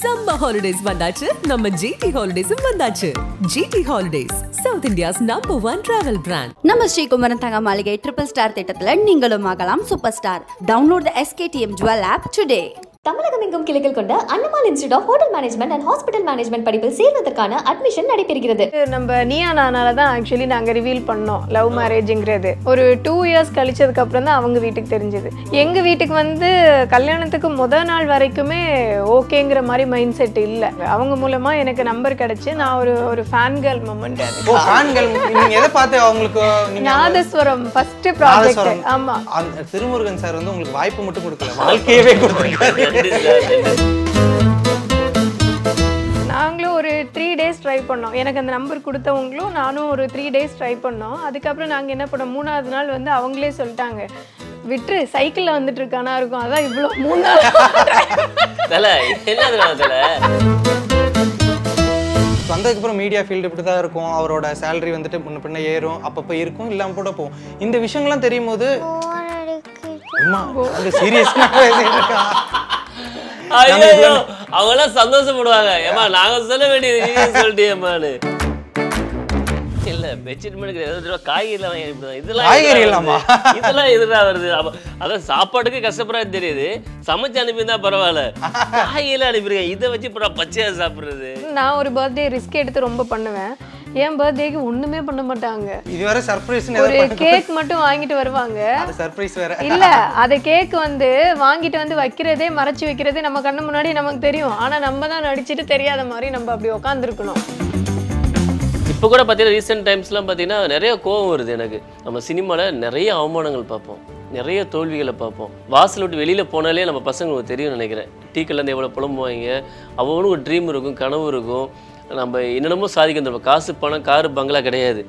Summer holidays vandachu, நம்ம GT Holidays vandachu. GT Holidays, South India's #1 travel brand. நம்ம Srikumaran Thanga Maligai triple star திட்டத்துல நீங்களும் ஆகலாம் super star. Download the SKTM Jewel app today. தமிழகம் எங்கும் கிளைகள் கொண்ட Annamal institute of hotel management and hospital management படிப்பில் சேர்வதற்கான அட்மிஷன் நடைபெறுகிறது. நம்ம நீயா நானால தான் ஆக்சுவலி நாங்கள் ரிவீல் பண்ணோம் லவ் மேரேஜுங்கிறது. ஒரு 2 இயர்ஸ் கழிச்சதுக்கு அப்புறம் தான் அவங்க வீட்டுக்கு தெரிஞ்சது. எங்கள் வீட்டுக்கு வந்து கல்யாணத்துக்கு முதல் நாள் வரைக்குமே ஓகேங்கிற மாதிரி மைண்ட் செட் இல்லை. அவங்க மூலமா எனக்கு நம்பர் கிடைச்சு நான் ஒரு ஃபேன் கேர்ள் மொமெண்ட். நாதஸ்வரம் ஃபர்ஸ்ட் ப்ராஜெக்ட். ஆமா, திருமுருகன் சார் வந்து உங்களுக்கு வாய்ப்பு மட்டும் கொடுக்கல, வாழ்க்கையவே கொடுத்தாங்க. நாங்களும் ஒரு 3 டேஸ் ட்ரை பண்ணோம். எனக்கு அந்த நம்பர் கொடுத்தவங்களும் நானும் ஒரு 3 டேஸ் ட்ரை பண்ணோம். அதுக்கப்புறம் நாங்கள் என்ன பண்ணோம், 3ஆவது நாள் வந்து அவங்களே சொல்லிட்டாங்க, விட்டு சைக்கிளில் வந்துட்டு இருக்கானா இருக்கும். அதான் இவ்வளோ 3 நாள் வந்ததுக்கப்புறம் மீடியா ஃபீல்டு இப்படி தான் இருக்கும். அவரோட சேலரி வந்துட்டு முன்ன பின்ன ஏறும், அப்பப்போ இருக்கும், இல்லாமல் கூட போகும். இந்த விஷயங்கள்லாம் தெரியும் போது அவங்க சந்தோஷப்படுவாங்க. ஏமா நாங்க சொல்ல வேண்டியது சொல்லிட்டேம்மான்னு. இல்ல பெட்ஷீட் காய்கறி இதெல்லாம் எதிரா வருது. அதான் சாப்பாட்டுக்கு கஷ்டப்படாது தெரியுது, சமைச்சு அனுப்பியிருந்தா பரவாயில்ல, காய்கறி அனுப்பியிருக்கேன், இதை வச்சு பச்சையா சாப்பிடுறது. நான் ஒரு பர்த்டே ரிஸ்க் எடுத்து ரொம்ப பண்ணுவேன். என் பர்த்டேக்கு ஒண்ணுமே பண்ண மாட்டாங்க. இதுவரை சர்ப்ரைஸ், ஒரு கேக் மட்டும் வாங்கிட்டு வருவாங்க. அது சர்ப்ரைஸ் வேற இல்ல, அது கேக் வந்து வாங்கிட்டு வந்து வைக்கிறதே மறைச்சு வைக்கிறதே நம்ம கண்ணு முன்னாடி நமக்கு தெரியும். ஆனா நம்ம தான் நடிச்சிட்டு தெரியாத மாதிரி நம்ம அப்படி உட்காந்துருக்கணும். இப்போ கூட பார்த்தீங்கன்னா ரீசெண்ட் டைம்ஸ்லாம் பார்த்தீங்கன்னா நிறைய கோவம் வருது எனக்கு. நம்ம சினிமாவில் நிறைய அவமானங்கள் பார்ப்போம், நிறைய தோல்விகளை பார்ப்போம். வாசல் விட்டு வெளியில் போனாலே நம்ம பசங்களுக்கு தெரியும்னு நினைக்கிறேன். டீக்கல்லேருந்து எவ்வளோ புலம்புவாங்க. அவங்களும் ஒரு ட்ரீம் இருக்கும், கனவு இருக்கும். நம்ம என்னென்னமோ சாதிக்க, நம்ம காசு பணம் காரு பங்களா கிடையாது,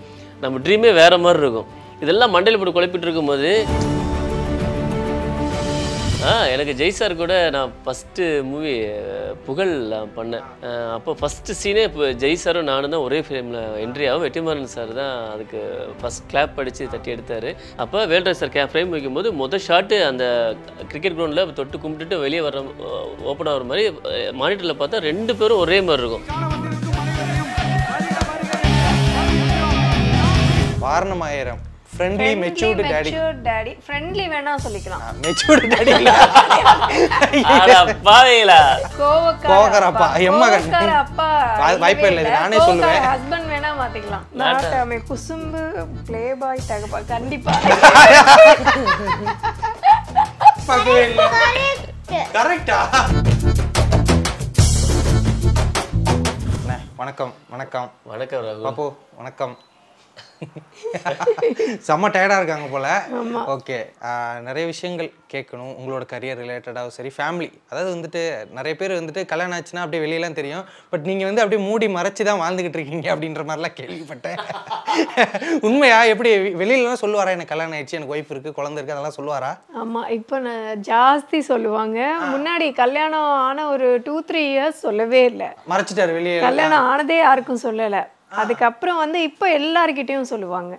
நம்ம ட்ரீமே வேறு மாதிரி இருக்கும். இதெல்லாம் மண்டையில் போட்டு குழப்பிட்டு இருக்கும்போது எனக்கு ஜெய் சார் கூட நான் ஃபஸ்ட்டு மூவி புகழ் பண்ணேன். அப்போ ஃபஸ்ட்டு சீனே இப்போ ஜெய் சாரும் நானும் தான் ஒரே ஃப்ரேமில் என்ட்ரி ஆகும். வெற்றிமாறன் சார் தான் அதுக்கு ஃபஸ்ட் கிளாப் அடித்து தட்டி எடுத்தார். அப்போ வேல்ராஜ் சார் ஃப்ரேம் வைக்கும்போது மொதல் ஷாட்டு அந்த கிரிக்கெட் கிரவுண்டில் தொட்டு கும்பிட்டுட்டு வெளியே வர ஓப்பன் ஆகிற மாதிரி மானிட்டரில் பார்த்தா 2 பேரும் ஒரே மாதிரி இருக்கும். Vaaranam Aayiram friendly matured daddy. Friendly வேணா சொல்லிக்கலாம், மெச்சூர்ட் டாடி இல்ல. பாவேலா கோவக்கார அப்பா, எம்மகன் அப்பா வாய்ப்பே இல்ல, நானே சொல்லுவேன். ஹஸ்பண்ட் வேணா மாத்திக்கலாம். நாட்டாமே குசும்பு ப்ளே பாய் தகப்பா கண்டிப்பா பக்கவே இல்ல. கரெக்ட்டா? வணக்கம் வணக்கம் வணக்கம் ரகு. பாப்பு வணக்கம். செம்ம டயர்டாக இருக்காங்க போல். ஓகே, நிறைய விஷயங்கள் கேட்கணும் உங்களோட கரியர் ரிலேட்டடாகவும் சரி, ஃபேமிலி. அதாவது வந்துட்டு நிறைய பேர் வந்துட்டு கல்யாணம் ஆச்சுன்னா அப்படியே வெளியெல்லாம் தெரியும், பட் நீங்கள் வந்து அப்படியே மூடி மறைச்சி தான் வாழ்ந்துக்கிட்டு இருக்கீங்க அப்படின்ற மாதிரிலாம் கேள்விப்பட்டேன். உண்மையா? எப்படி வெளியிலலாம் சொல்லுவாரா, எனக்கு கல்யாணம் ஆயிடுச்சு, எனக்கு ஒய்ஃப் இருக்குது, குழந்தை இருக்குது, அதெல்லாம் சொல்லுவாரா? ஆமாம், இப்போ நான் ஜாஸ்தி சொல்லுவாங்க. முன்னாடி கல்யாணம் ஆன ஒரு 2-3 இயர்ஸ் சொல்லவே இல்லை, மறைச்சிட்டாரு வெளியே. கல்யாணம் ஆனதே யாருக்கும் சொல்லலை. அதுக்கப்புறம் வந்து இப்போ எல்லார்கிட்டையும் சொல்லுவாங்க.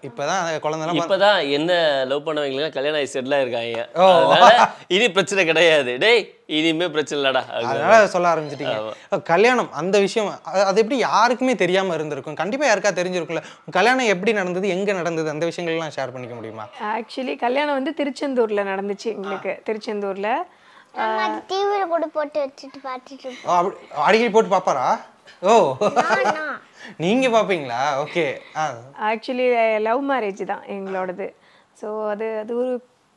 இப்பதான் குழந்தைலாம் இப்பதான் என்ன லவ் பண்ணவங்க கல்யாணம் ஆகி செட்டில் ஆயிருக்காங்க. அதனால இனி பிரச்சனை கிடையாது, டேய் இனிமே பிரச்சனை இல்லடா, அதனால சொல்ல ஆரம்பிச்சிட்டீங்க. கல்யாணம் அந்த விஷயம் அது எப்படி யாருக்குமே தெரியாம இருந்திருக்கும்? கண்டிப்பா யாருக்கா தெரிஞ்சிருக்கும்ல. கல்யாணம் எப்படி நடந்தது, எங்க நடந்தது, அந்த விஷயங்கள்லாம் ஷேர் பண்ணிக்க முடியுமா? ஆக்சுவலி கல்யாணம் வந்து திருச்செந்தூர்ல நடந்துச்சு எங்களுக்கு. திருச்செந்தூர்ல டிவில கூட போட்டு வச்சிட்டு பார்த்துட்டு அடிக்கடி போட்டு பாப்பாரா? ஓ, நீங்க பாப்பீங்களா? ஓகே. ஆக்சுவலி லவ் மேரேஜ் தான் எங்களோடது. ஸோ அது ஒரு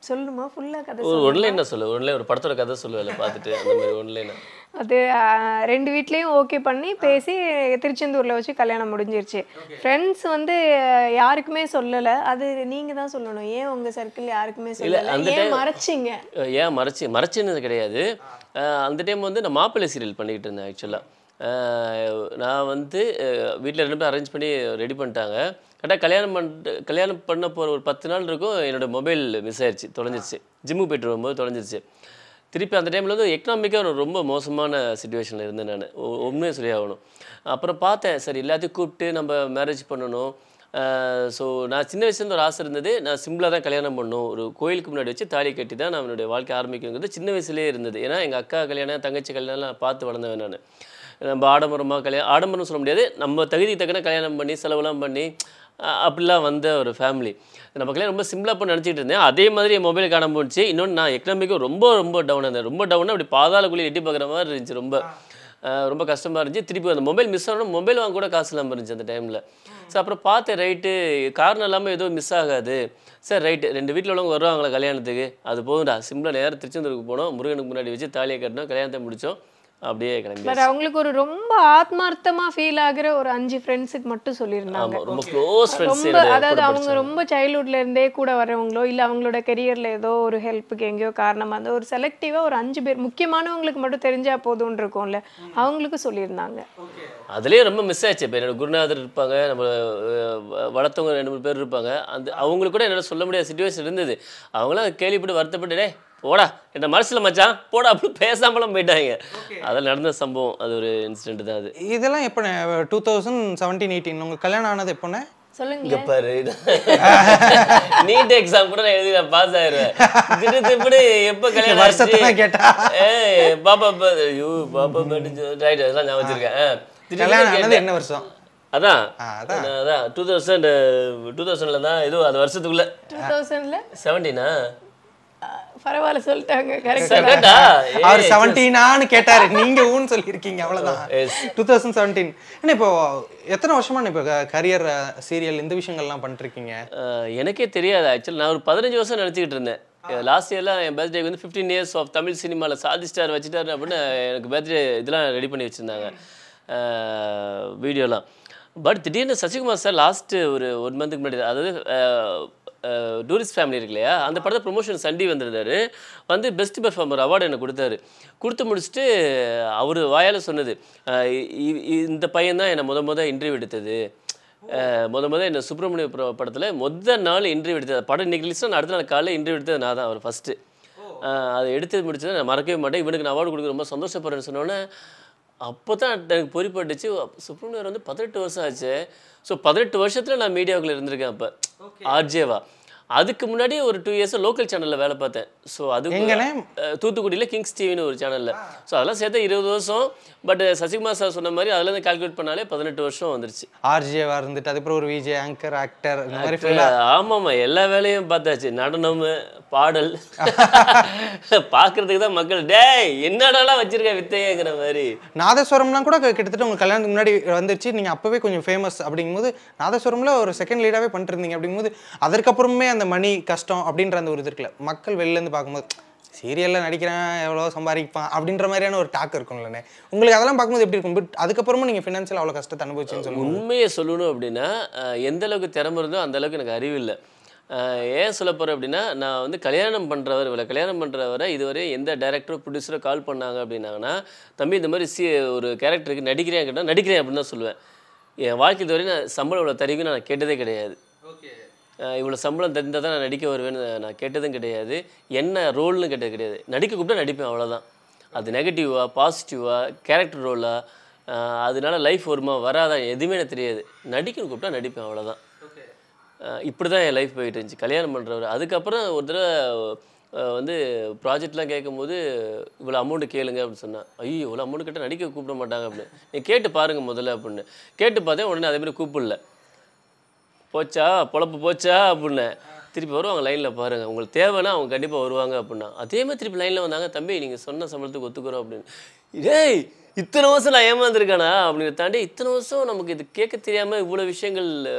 சொல்லணுமா ஃபுல்லா கதை? ஒரு ஒன்லைன் சொல்லு, ஒன்லைன் ஒரு படத்தோட கதை சொல்லுவேன் பார்த்துட்டு அந்த மாதிரி ஒன்லைன். அது 2 வீட்லேயும் ஓகே பண்ணி பேசி திருச்செந்தூரில் வச்சு கல்யாணம் முடிஞ்சிருச்சு. ஃப்ரெண்ட்ஸ் வந்து யாருக்குமே சொல்லலை. அது நீங்கள் தான் சொல்லணும். ஏன் உங்கள் சர்க்கிள் யாருக்குமே சொல்லலை? ஏன் மறைச்சிங்க? ஏன் மறைச்சின்னு கிடையாது. அந்த டைம் வந்து நான் மாப்பிள்ளை சீரியல் பண்ணிக்கிட்டு இருந்தேன். ஆக்சுவலாக நான் வந்து வீட்டில் 2 பேரும் அரேஞ்ச் பண்ணி ரெடி பண்ணிட்டாங்க. கரெக்டாக கல்யாணம் பண்ண போகிற ஒரு 10 நாள் இருக்கும், என்னோடய மொபைல் மிஸ் ஆயிடுச்சு, தொலைஞ்சிருச்சு. ஜிம்மு போய்ட்டு வரும்போது தொலைஞ்சிருச்சு. திருப்பி அந்த டைமில் வந்து எக்கனாமிக்காக ரொம்ப மோசமான சிச்சுவேஷனில் இருந்தேன் நான், உண்மையை சொல்லி ஆகணும். அப்புறம் பார்த்தேன், சரி எல்லாத்தையும் கூப்பிட்டு நம்ம மேரேஜ் பண்ணணும், ஸோ நான் சின்ன வயசுலேருந்து ஒரு ஆசை இருந்தது, நான் சிம்பிளாக தான் கல்யாணம் பண்ணணும், ஒரு கோயிலுக்கு முன்னாடி வச்சு தாலி கட்டி தான் நான் என்னுடைய வாழ்க்கை ஆரம்பிக்கணுங்கிறது சின்ன வயசுலேயே இருந்தது. ஏன்னா எங்கள் அக்கா கல்யாணம், தங்கச்சி கல்யாணம் பார்த்து வளர்ந்தவன் நான். நம்ம ஆடம்பரமாக ஆடம்பரம் சொல்ல முடியாது, நம்ம தகுதிக்கு தக்கன கல்யாணம் பண்ணி செலவுலாம் பண்ணி அப்படிலாம் வந்த ஒரு ஃபேமிலி. நம்ம கல்யாணம் ரொம்ப சிம்பிளாக பண்ண நினச்சிட்டு இருந்தேன். அதே மாதிரி என் மொபைல் காணாமல் போச்சு. இன்னொன்று நான் எக்கனாமிக்கும் ரொம்ப டவுனாக இருந்தேன். ரொம்ப டவுனாக அப்படி பாதாளக்குள்ளே எட்டி பார்க்குற மாதிரி இருந்துச்சு. ரொம்ப கஷ்டமாக இருந்துச்சு. திருப்பி அந்த மொபைல் மிஸ் ஆகணும், மொபைல் வாங்க கூட காசு இல்லாமல் இருந்துச்சு அந்த டைமில். ஸோ அப்புறம் பார்த்தேன், ரைட்டு காரணம் இல்லாமல் எதுவும் மிஸ் ஆகாது. சார் ரைட்டு 2 வீட்டில் உள்ளவங்க வருவாங்களா கல்யாணத்துக்கு, அது போதும்டா. சிம்பிளாக நேரம் திருச்செந்தூருக்கு போனோம், முருகனுக்கு முன்னாடி வச்சு தாலியை கட்டினோம், கல்யாணத்தை முடித்தோம், அப்படியே கிளம்பி. பட் அவங்களுக்கு ஒரு ரொம்ப ஆத்மார்த்தமா ஃபீல் ஆகுற ஒரு 5 ஃப்ரெண்ட்ஸுக்கு மட்டும் சொல்லியிருந்தாங்க. ரொம்ப க்ளோஸ் ஃப்ரெண்ட்ஸ். அதாவது அவங்க ரொம்ப சைல்ட்ஹுட்ல இருந்தே கூட வரவங்களோ இல்லை அவங்களோட கெரியர்ல ஏதோ ஒரு ஹெல்ப்புக்கு எங்கேயோ காரணமா அந்த ஒரு செலக்டிவா ஒரு 5 பேர் முக்கியமானவங்களுக்கு மட்டும் தெரிஞ்சா போதும்னு இருக்கும்ல, அவங்களுக்கு சொல்லியிருந்தாங்க. அதுலேயே ரொம்ப மிஸ் ஆச்சு. இப்போ என்னோட குருநாதர் இருப்பாங்க, நம்ம வளர்த்தவங்க 2-3 பேர் இருப்பாங்க. அவங்களுக்கு கூட என்னால் சொல்ல முடியாத சுச்சுவேஷன் இருந்தது. அவங்களாம் கேள்விப்பட்டு வருத்தப்பட்டு போடா என்ன மனசில் மச்சான் போடா அப்படி பேசாமலாம் போயிட்டாங்க. அதில் நடந்த சம்பவம், அது ஒரு இன்சிடென்ட் தான். அது இதெல்லாம் எப்போ 2017-18 உங்களுக்கு கல்யாணம் ஆனது எப்போண்ணே? சொல்லுங்க பாரு, நீட் எக்ஸாம் கூட நான் எழுதி நான் பாஸ் ஆயிடுவேன். திருப்பி எப்போ கல்யாணம் வருஷத்தான் கேட்டா பாப்பா பாப்பா ரைட் அதெல்லாம் நான் வச்சிருக்கேன். கல்யாணம் ஆனது என்ன வருஷம்? அதான் 2000ல தான் ஏதோ அது வருஷத்துக்குள்ள 2017 பரவாயில்ல சொல்லிட்டாங்க. அவர் 17 கேட்டாரு, நீங்க ஊன்னு சொல்லியிருக்கீங்க, அவ்வளவுதான். 2017. ஏன்னா இப்போ எத்தனை வருஷமா இப்போ கரியர் சீரியல் இந்த விஷயங்கள்லாம் பண்ணிருக்கீங்க? எனக்கே தெரியாது ஆக்சுவலி. நான் ஒரு 15 வருஷம் நினச்சிக்கிட்டு இருந்தேன். லாஸ்ட் இயர்லாம் என் பர்த்டேக்கு வந்து 15 years ஆஃப் தமிழ் சினிமாவில் சாதி ஸ்டார் வச்சுட்டாரு அப்படின்னு எனக்கு பர்த்டே இதெல்லாம் ரெடி பண்ணி வச்சுருந்தாங்க வீடியோலாம். பட் திடீர்னு சசிகுமார் சார் லாஸ்ட்டு ஒரு 1 monthக்கு முன்னாடி, அதாவது டூரிஸ்ட் ஃபேமிலி இருக்கு இல்லையா, அந்த படத்தை ப்ரொமோஷன் சண்டி வந்திருந்தாரு. வந்து பெஸ்ட் பெர்ஃபார்மர் அவார்டு எனக்கு கொடுத்தாரு. கொடுத்து முடிச்சுட்டு அவர் வாயால் சொன்னது, இந்த பையன் தான் என்னை முத இன்டர்வியூ எடுத்தது, முத என்ன சுப்பிரமணிய படத்தில் நாள் இன்டர்வியூ எடுத்தது. படம் இன்னைக்கு லிஸ்ட் அடுத்த நாள் காலையில் இன்டர்வியூ எடுத்தது நான் தான், அவர் ஃபஸ்ட்டு. அதை எடுத்து முடிச்சதை நான் மறக்கவே மாட்டேன். இவனுக்கு நான் அவார்டு கொடுக்க ரொம்ப சந்தோஷப்படுறேன்னு சொன்னோன்னே அப்போ தான் எனக்கு பொறிப்பட்டுச்சு. சுப்பிரமணியர் வந்து 18 வருஷம் ஆச்சு. ஸோ 18 வருஷத்தில் நான் மீடியாவுக்குள்ள இருந்திருக்கேன். அப்போ ஆர்ஜேவா. அதுக்கு முன்னாடி ஒரு 2 years லோக்கல் சேனலில் வேலை பார்த்தேன். ஸோ அது தூத்துக்குடியில் கிங்ஸ் டிவின்னு ஒரு சேனலில். ஸோ அதெல்லாம் சேர்த்து 20 வருஷம். பட் சசிகுமார் சார் சொன்ன மாதிரி அதுலேருந்து கால்குலேட் பண்ணாலே 18 வருஷம் வந்துருச்சு. ஆர்ஜேவா இருந்துட்டு அதுக்கப்புறம் ஒரு விஜய் ஆங்கர் ஆக்டர் இந்த மாதிரி. ஆமாம், எல்லா வேலையும் பார்த்தாச்சு. நடனம், பாடல் பார்க்கறதுக்கு தான் மக்கள் என்னடாலாம் வச்சிருக்க வித்தையங்கிற மாதிரி. நாதஸ்வரம்லாம் கூட கிட்டத்தட்ட உங்க கல்யாணத்துக்கு முன்னாடி வந்துருச்சு. நீங்கள் அப்போவே கொஞ்சம் ஃபேமஸ் அப்படிங்கும்போது நாதஸ்வரம்ல ஒரு செகண்ட் லீடாகவே பண்ணிட்டு இருந்தீங்க. அப்படிங்கும்போது அதற்கப்புறமே அந்த மணி கஷ்டம் அப்படின்ற அந்த ஒரு இது இருக்குல்ல, மக்கள் வெளிலேருந்து பார்க்கும்போது சீரியலில் நடிக்கிறேன் எவ்வளோ சம்பாதிப்பான் அப்படின்ற மாதிரியான ஒரு டாக் இருக்கும்லண்ணே. உங்களுக்கு அதெல்லாம் பார்க்கும்போது எப்படி இருக்கும்? பட் அதுக்கப்புறமும் நீங்கள் ஃபினான்ஷியல் அவ்வளோ கஷ்டத்தை அனுபவிச்சுன்னு சொல்லுங்கள். உண்மையை சொல்லணும் அப்படின்னா எந்த அளவுக்கு திறமை இருந்தோ அந்த அளவுக்கு எனக்கு அறிவு இல்லை. ஏன் சொல்ல போகிறேன் அப்படின்னா, நான் வந்து கல்யாணம் பண்ணுறவரை இதுவரை எந்த டைரக்டரோ ப்ரொடியூசரோ கால் பண்ணாங்க அப்படின்னாங்கன்னா, தம்பி இந்த மாதிரி ஒரு கேரக்டருக்கு நடிக்கிறேன் கேட்டால் நடிக்கிறேன் அப்படின்னு தான் சொல்லுவேன். என் வாழ்க்கை இதுவரை நான் சம்பளம் இவ்வளோ தருவீங்கன்னு நான் கேட்டதே கிடையாது. இவ்வளோ சம்பளம் தந்தால் தான் நான் நடிக்க வருவேன்னு நான் கேட்டதும் கிடையாது. என்ன ரோல்னு கேட்டது கிடையாது. நடிக்க கூப்பிட்டா நடிப்பேன், அவ்வளோதான். அது நெகட்டிவா பாசிட்டிவா கேரக்டர் ரோலா அதனால லைஃப் வருமா வராதா எதுவுமே எனக்கு தெரியாது. நடிக்கணும் கூப்பிட்டா நடிப்பேன், அவ்வளோதான். இப்படி தான் என் லைஃப் போயிட்டு இருந்துச்சு கல்யாணம் பண்ணுறவர். அதுக்கப்புறம் ஒரு தடவை வந்து ப்ராஜெக்ட்லாம் கேட்கும்போது இவ்வளோ அமௌண்ட்டு கேளுங்க அப்படின்னு சொன்னேன். ஐயோ இவ்வளோ அமௌண்ட் கேட்டால் நடிக்க கூப்பிட மாட்டாங்க அப்படின்னு. நீ கேட்டு பாருங்கள் முதல்ல அப்படின்னு கேட்டு பார்த்தேன். உடனே அதேமாதிரி கூப்பிடல. போச்சா பொழப்பு போச்சா அப்படின்னு திருப்பி வருவாங்க லைனில் பாருங்கள், உங்களுக்கு தேவைன்னா அவங்க கண்டிப்பாக வருவாங்க அப்படின்னா. அதே மாதிரி திருப்பி லைனில் வந்தாங்க, தம்பி நீங்கள் சொன்ன சம்பளத்துக்கு ஒத்துக்கிறோம் அப்படின்னு. டேய் இத்தனை வருஷம் நான் ஏமாந்துருக்கானா அப்படின்னு தாண்டி இத்தனை வருஷம் நமக்கு இது கேட்க தெரியாமல் இவ்வளோ விஷயங்கள்.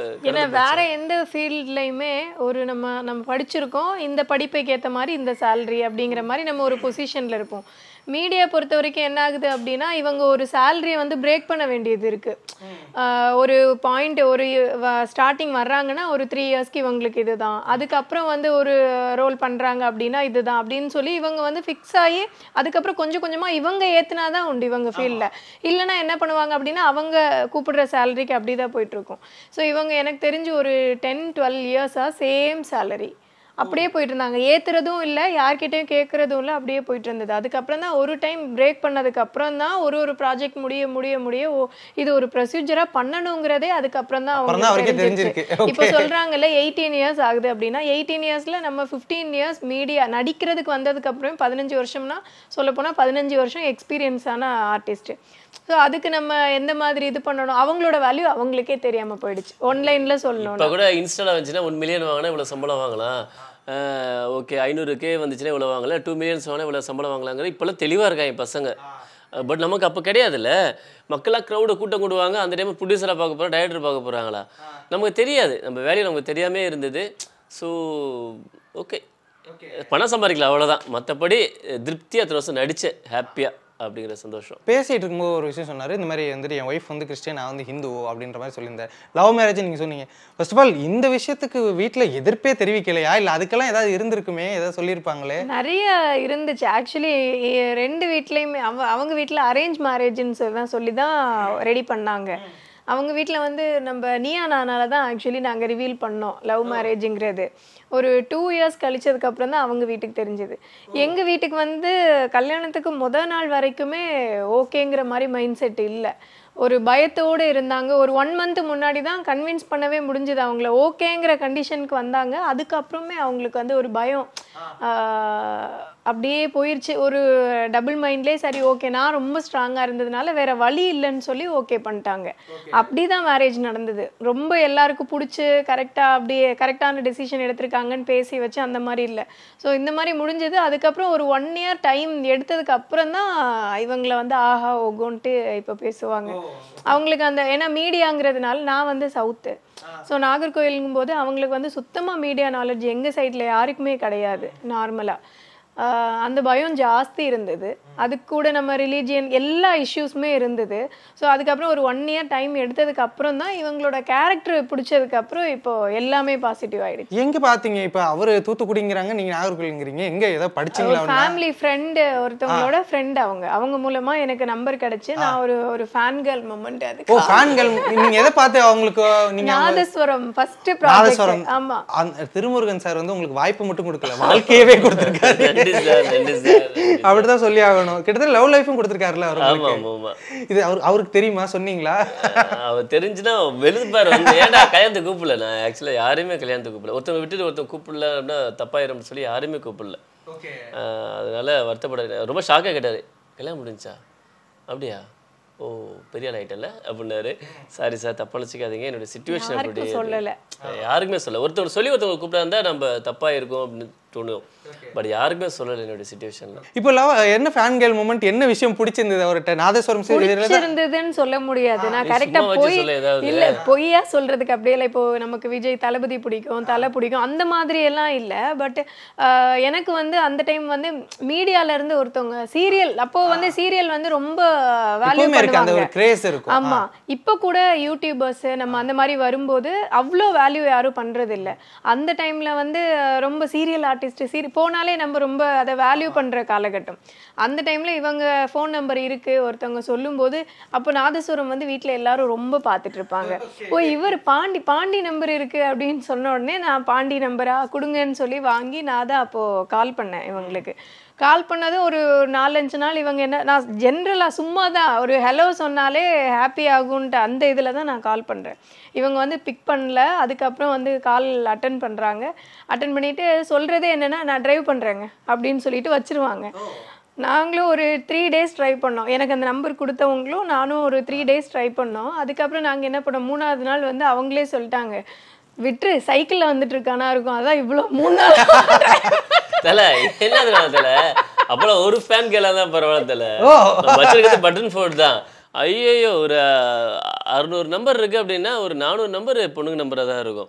ஏன்னா வேற எந்த ஃபீல்ட்லையுமே ஒரு நம்ம படிச்சிருக்கோம், இந்த படிப்புக்கு ஏற்ற மாதிரி இந்த சேலரி அப்படிங்கிற மாதிரி நம்ம ஒரு பொசிஷனில் இருப்போம். மீடியா பொறுத்த வரைக்கும் என்ன ஆகுது அப்படின்னா, இவங்க ஒரு சேலரியை வந்து பிரேக் பண்ண வேண்டியது இருக்குது. ஒரு பாயிண்ட் ஒரு ஸ்டார்டிங் வர்றாங்கன்னா ஒரு 3 yearsக்கு இவங்களுக்கு இதுதான், அதுக்கப்புறம் வந்து ஒரு ரோல் பண்ணுறாங்க அப்படின்னா இதுதான் அப்படின்னு சொல்லி இவங்க வந்து ஃபிக்ஸ் ஆகி அதுக்கப்புறம் கொஞ்சம் கொஞ்சமாக இவங்க ஏற்றுனா தான் உண்டு இவங்க ஃபீல்டில். இல்லைனா என்ன பண்ணுவாங்க அப்படின்னா அவங்க கூப்பிடுற சேலரிக்கு அப்படி தான் போயிட்டுருக்கும். ஸோ இவங்க எனக்கு தெரிஞ்சு ஒரு 10-12 yearsஆக சேம் சேலரி. அப்படியே போயிட்டு இருந்தாங்க. ஏத்துறதும் இல்லை, யார்கிட்டயும் கேட்கறதும் இல்லை, அப்படியே போயிட்டு இருந்தது. அதுக்கப்புறம் தான் ஒரு டைம் பிரேக் பண்ணதுக்கு அப்புறம் தான் ஒரு ப்ராஜெக்ட் முடிய இது ஒரு ப்ரொசீஜரா பண்ணணுங்கிறதே அதுக்கப்புறம் தான் அவங்களுக்கு தெரிஞ்சிருக்கு. இப்போ சொல்றாங்கல்ல 18 இயர்ஸ் ஆகுது அப்படின்னா 18 இயர்ஸ்ல நம்ம 15 இயர்ஸ் மீடியா நடிக்கிறதுக்கு வந்ததுக்கு அப்புறம் 15 வருஷம்னா சொல்ல போனா 15 வருஷம் எக்ஸ்பீரியன்ஸ் ஆன ஆர்டிஸ்ட். ஸோ அதுக்கு நம்ம எந்த மாதிரி இது பண்ணணும், அவங்களோட வேல்யூ அவங்களுக்கே தெரியாம போயிடுச்சு. ஆன்லைன்ல சொல்லணும். இப்போ கூட இன்ஸ்டால வந்துச்சுன்னா 1 மில்லியன் வாங்கினா இவ்வளோ சம்பளம் வாங்கலாம், ஓகே 500K வந்துச்சுன்னா இவ்வளோ வாங்கலாம், 2 மில்லியன்ஸ் வாங்கினா இவ்வளோ சம்பளம் வாங்கலாங்கிற இப்போல்லாம் தெளிவாக இருக்காங்க பசங்க. பட் நமக்கு அப்போ கிடையாதுல்ல. மக்களாக க்ரௌடை கூட்டம் கூடுவாங்க, அந்த டைம் ப்ரொடியூசராக பார்க்க போகிறோம், டைரக்டர் பார்க்க போகிறாங்களா, நமக்கு தெரியாது. நம்ம வேலையை நமக்கு தெரியாமே இருந்தது. ஸோ ஓகே பணம் சம்பாதிக்கலாம் அவ்வளோதான். மற்றபடி திருப்தியாக 3 வருஷம் நடித்தேன் ஹாப்பியாக அப்படிங்கிற சந்தோஷம். பேசிட்டு இருக்கும்போது ஒரு விஷயம் சொன்னார், இந்த மாதிரி வந்துட்டு என் ஒய்ஃப் வந்து கிறிஸ்டியன், நான் வந்து ஹிந்து அப்படின்ற மாதிரி சொல்லியிருந்தேன். லவ் மேரேஜ் நீங்கள் சொன்னீங்க. ஃபர்ஸ்ட் ஆஃப் ஆல் இந்த விஷயத்துக்கு வீட்டில் எதிர்ப்பே தெரிவிக்கலையா, இல்லை அதுக்கெல்லாம் ஏதாவது இருந்திருக்குமே, ஏதாவது சொல்லியிருப்பாங்களே? நிறைய இருந்துச்சு ஆக்சுவலி. 2 வீட்லேயுமே அவங்க வீட்டில் அரேஞ்ச் மேரேஜ்ன்னு சொல்லி தான் ரெடி பண்ணாங்க. அவங்க வீட்டில் வந்து நம்ம நீயா நானால தான் ஆக்சுவலி நாங்கள் ரிவீல் பண்ணோம் லவ் மேரேஜுங்கிறது. ஒரு 2 இயர்ஸ் கழிச்சதுக்கப்புறம் தான் அவங்க வீட்டுக்கு தெரிஞ்சது. எங்கள் வீட்டுக்கு வந்து கல்யாணத்துக்கு முதல் நாள் வரைக்குமே ஓகேங்கிற மாதிரி மைண்ட் செட் இல்லை. ஒரு பயத்தோடு இருந்தாங்க. ஒரு 1 மந்த் முன்னாடி தான் கன்வின்ஸ் பண்ணவே முடிஞ்சது அவங்கள. ஓகேங்கிற கண்டிஷனுக்கு வந்தாங்க. அதுக்கப்புறமே அவங்களுக்கு வந்து ஒரு பயம் அப்படியே போயிடுச்சு. ஒரு டபுள் மைண்ட்லேயே சரி ஓகே, நான் ரொம்ப ஸ்ட்ராங்காக இருந்ததுனால வேற வழி இல்லைன்னு சொல்லி ஓகே பண்ணிட்டாங்க. அப்படி தான் மேரேஜ் நடந்தது. ரொம்ப எல்லாருக்கும் பிடிச்சி கரெக்டாக அப்படியே கரெக்டான டெசிஷன் எடுத்திருக்காங்கன்னு பேசி வச்சு அந்த மாதிரி இல்லை. ஸோ இந்த மாதிரி முடிஞ்சது. அதுக்கப்புறம் ஒரு 1 இயர் டைம் எடுத்ததுக்கு அப்புறம் தான் இவங்களை வந்து ஆஹா ஓகோன்ட்டு இப்போ பேசுவாங்க. அவங்களுக்கு அந்த ஏன்னா மீடியாங்கிறதுனால நான் வந்து சவுத்து. ஸோ நாகர்கோயிலுங்கும் போது அவங்களுக்கு வந்து சுத்தமாக மீடியா நாலேஜ் எங்கள் சைடில் யாருக்குமே கிடையாது. நார்மலாக அந்த பயம் ஜாஸ்தி இருந்தது. அதுக்கு கூட நம்ம ரிலீஜியன் எல்லா இஷ்யூஸுமே இருந்தது. ஸோ அதுக்கப்புறம் ஒரு 1 இயர் டைம் எடுத்ததுக்கு அப்புறம் தான் இவங்களோட கேரக்டர் பிடிச்சதுக்கு அப்புறம் இப்போ எல்லாமே பாசிட்டிவ் ஆயிடுச்சு. எங்க பாத்தீங்க? இப்போ அவரு தூத்துக்குடிங்கிறாங்க, நீங்க நாகர்கோயிலுங்கிறீங்க. எங்க ஏதோ படிச்சீங்களா? ஃபேமிலி ஃப்ரெண்டு ஒருத்தவங்களோட ஃப்ரெண்ட் அவங்க மூலமா எனக்கு நம்பர் கிடைச்சு நான் ஒரு ஃபேன் கேர்ள் மொமெண்ட். அது ஓ ஃபேன் கேர்ள். நீங்க எதை பார்த்து அவங்களுக்கு? நீங்க நாதஸ்வரம் ஃபர்ஸ்ட் ப்ராஜெக்ட். ஆமா, திருமுருகன் சார் வந்து உங்களுக்கு வாய்ப்பு மட்டும் கொடுக்கல, வாழ்க்கையவே கொடுத்திருக்காரு. அப்படிதான் சொல்லி ஆகணும். கிட்டத்தட்ட லவ் லைஃபும் கொடுத்திருக்காருல்ல அவருக்கு. இது அவருக்கு தெரியுமா? சொன்னீங்களா? அவர் தெரிஞ்சுன்னா வெளுப்பாரு வந்து ஏன்டா கல்யாணத்துக்கு கூப்பிடல. நான் ஆக்சுவலாக யாரையுமே கல்யாணத்துக்கு கூப்பிடல. ஒருத்தவங்க விட்டுட்டு ஒருத்தவங்க கூப்பிடல அப்படின்னா தப்பாயிரும் சொல்லி யாருமே கூப்பிடல. அதனால வருத்தப்பட ரொம்ப ஷாக்காக கேட்டாரு, கல்யாணம் முடிஞ்சா அப்படியா, ஓ பெரிய ஆள் ஆகிட்டல அப்படின்னாரு. சாரி சார் தப்பா நினச்சிக்காதீங்க, என்னோட சிச்சுவேஷன் அப்படி சொல்லலை, யாருக்குமே சொல்ல. ஒருத்தவங்க சொல்லி ஒருத்தவங்க கூப்பிட்டா இருந்தால் நம்ம தப்பாக இருக்கும் அப்படின்னு தோணும். பட் யாருக்குமே சொல்லலை என்னோட சிச்சுவேஷன்ல. இப்போ என்ன ஃபேன் கேர்ள் மூமெண்ட், என்ன விஷயம் பிடிச்சிருந்தது அவர்கிட்ட? நாதஸ்வரம் இருந்ததுன்னு சொல்ல முடியாது. நான் கரெக்டா போய் இல்ல பொய்யா சொல்றதுக்கு அப்படியே இல்லை. இப்போ நமக்கு விஜய் தளபதி பிடிக்கும், தலை பிடிக்கும் அந்த மாதிரி எல்லாம் இல்லை. பட் எனக்கு வந்து அந்த டைம் வந்து மீடியால இருந்து ஒருத்தவங்க சீரியல், அப்போ வந்து சீரியல் வந்து ரொம்ப வேல்யூ பண்ணுவாங்க. ஆமா, இப்போ கூட யூடியூபர்ஸ் நம்ம அந்த மாதிரி வரும்போது அவ்வளோ வேல்யூ யாரும் பண்றது இல்லை. அந்த டைம்ல வந்து ரொம்ப சீரியல் ஆர்டிஸ்ட் போனாலே நம்ம ரொம்ப அதை வேல்யூ பண்ற காலகட்டம். அந்த டைம்ல இவங்க ஃபோன் நம்பர் இருக்கு ஒருத்தவங்க சொல்லும் போது, அப்போ நாதஸ்வரம் வந்து வீட்டுல எல்லாரும் ரொம்ப பார்த்துட்டு இருப்பாங்க. ஓ இவர் பாண்டி நம்பர் இருக்கு அப்படின்னு சொன்ன உடனே நான் பாண்டி நம்பரா கொடுங்கன்னு சொல்லி வாங்கி நான் தான் அப்போ கால் பண்ணேன். இவங்களுக்கு கால் பண்ணது ஒரு 4-5 நாள் இவங்க என்ன, நான் ஜென்ரலாக சும்மா தான் ஒரு ஹலோ சொன்னாலே ஹாப்பி ஆகுன்ட்டு அந்த இதில் தான் நான் கால் பண்ணுறேன். இவங்க வந்து பிக் பண்ணல. அதுக்கப்புறம் வந்து கால் அட்டன் பண்ணுறாங்க. அட்டன் பண்ணிவிட்டு சொல்கிறதே என்னென்னா நான் ட்ரைவ் பண்ணுறேங்க அப்படின்னு சொல்லிட்டு வச்சுருவாங்க. நாங்களும் ஒரு 3 டேஸ் ட்ரை பண்ணோம். எனக்கு அந்த நம்பர் கொடுத்தவங்களும் நானும் ஒரு 3 டேஸ் ட்ரை பண்ணோம். அதுக்கப்புறம் நாங்கள் என்ன பண்ணோம், 3ஆவது நாள் வந்து அவங்களே சொல்லிட்டாங்க, விட்டு சைக்கிளில் வந்துட்டு இருக்கானா இருக்கும், அதான் இவ்வளோ 3 நாள் தலை என்ன தலை. அப்புறம் ஒரு ஃபேன் கேர்ளாக தான் பரவாயில்ல தலை. வச்சிருக்கிறது பட்டன் ஃபோன் தான். ஐயோ ஒரு 600 நம்பர் இருக்குது அப்படின்னா ஒரு 400 நம்பர் பொண்ணுங்க நம்பராக தான் இருக்கும்.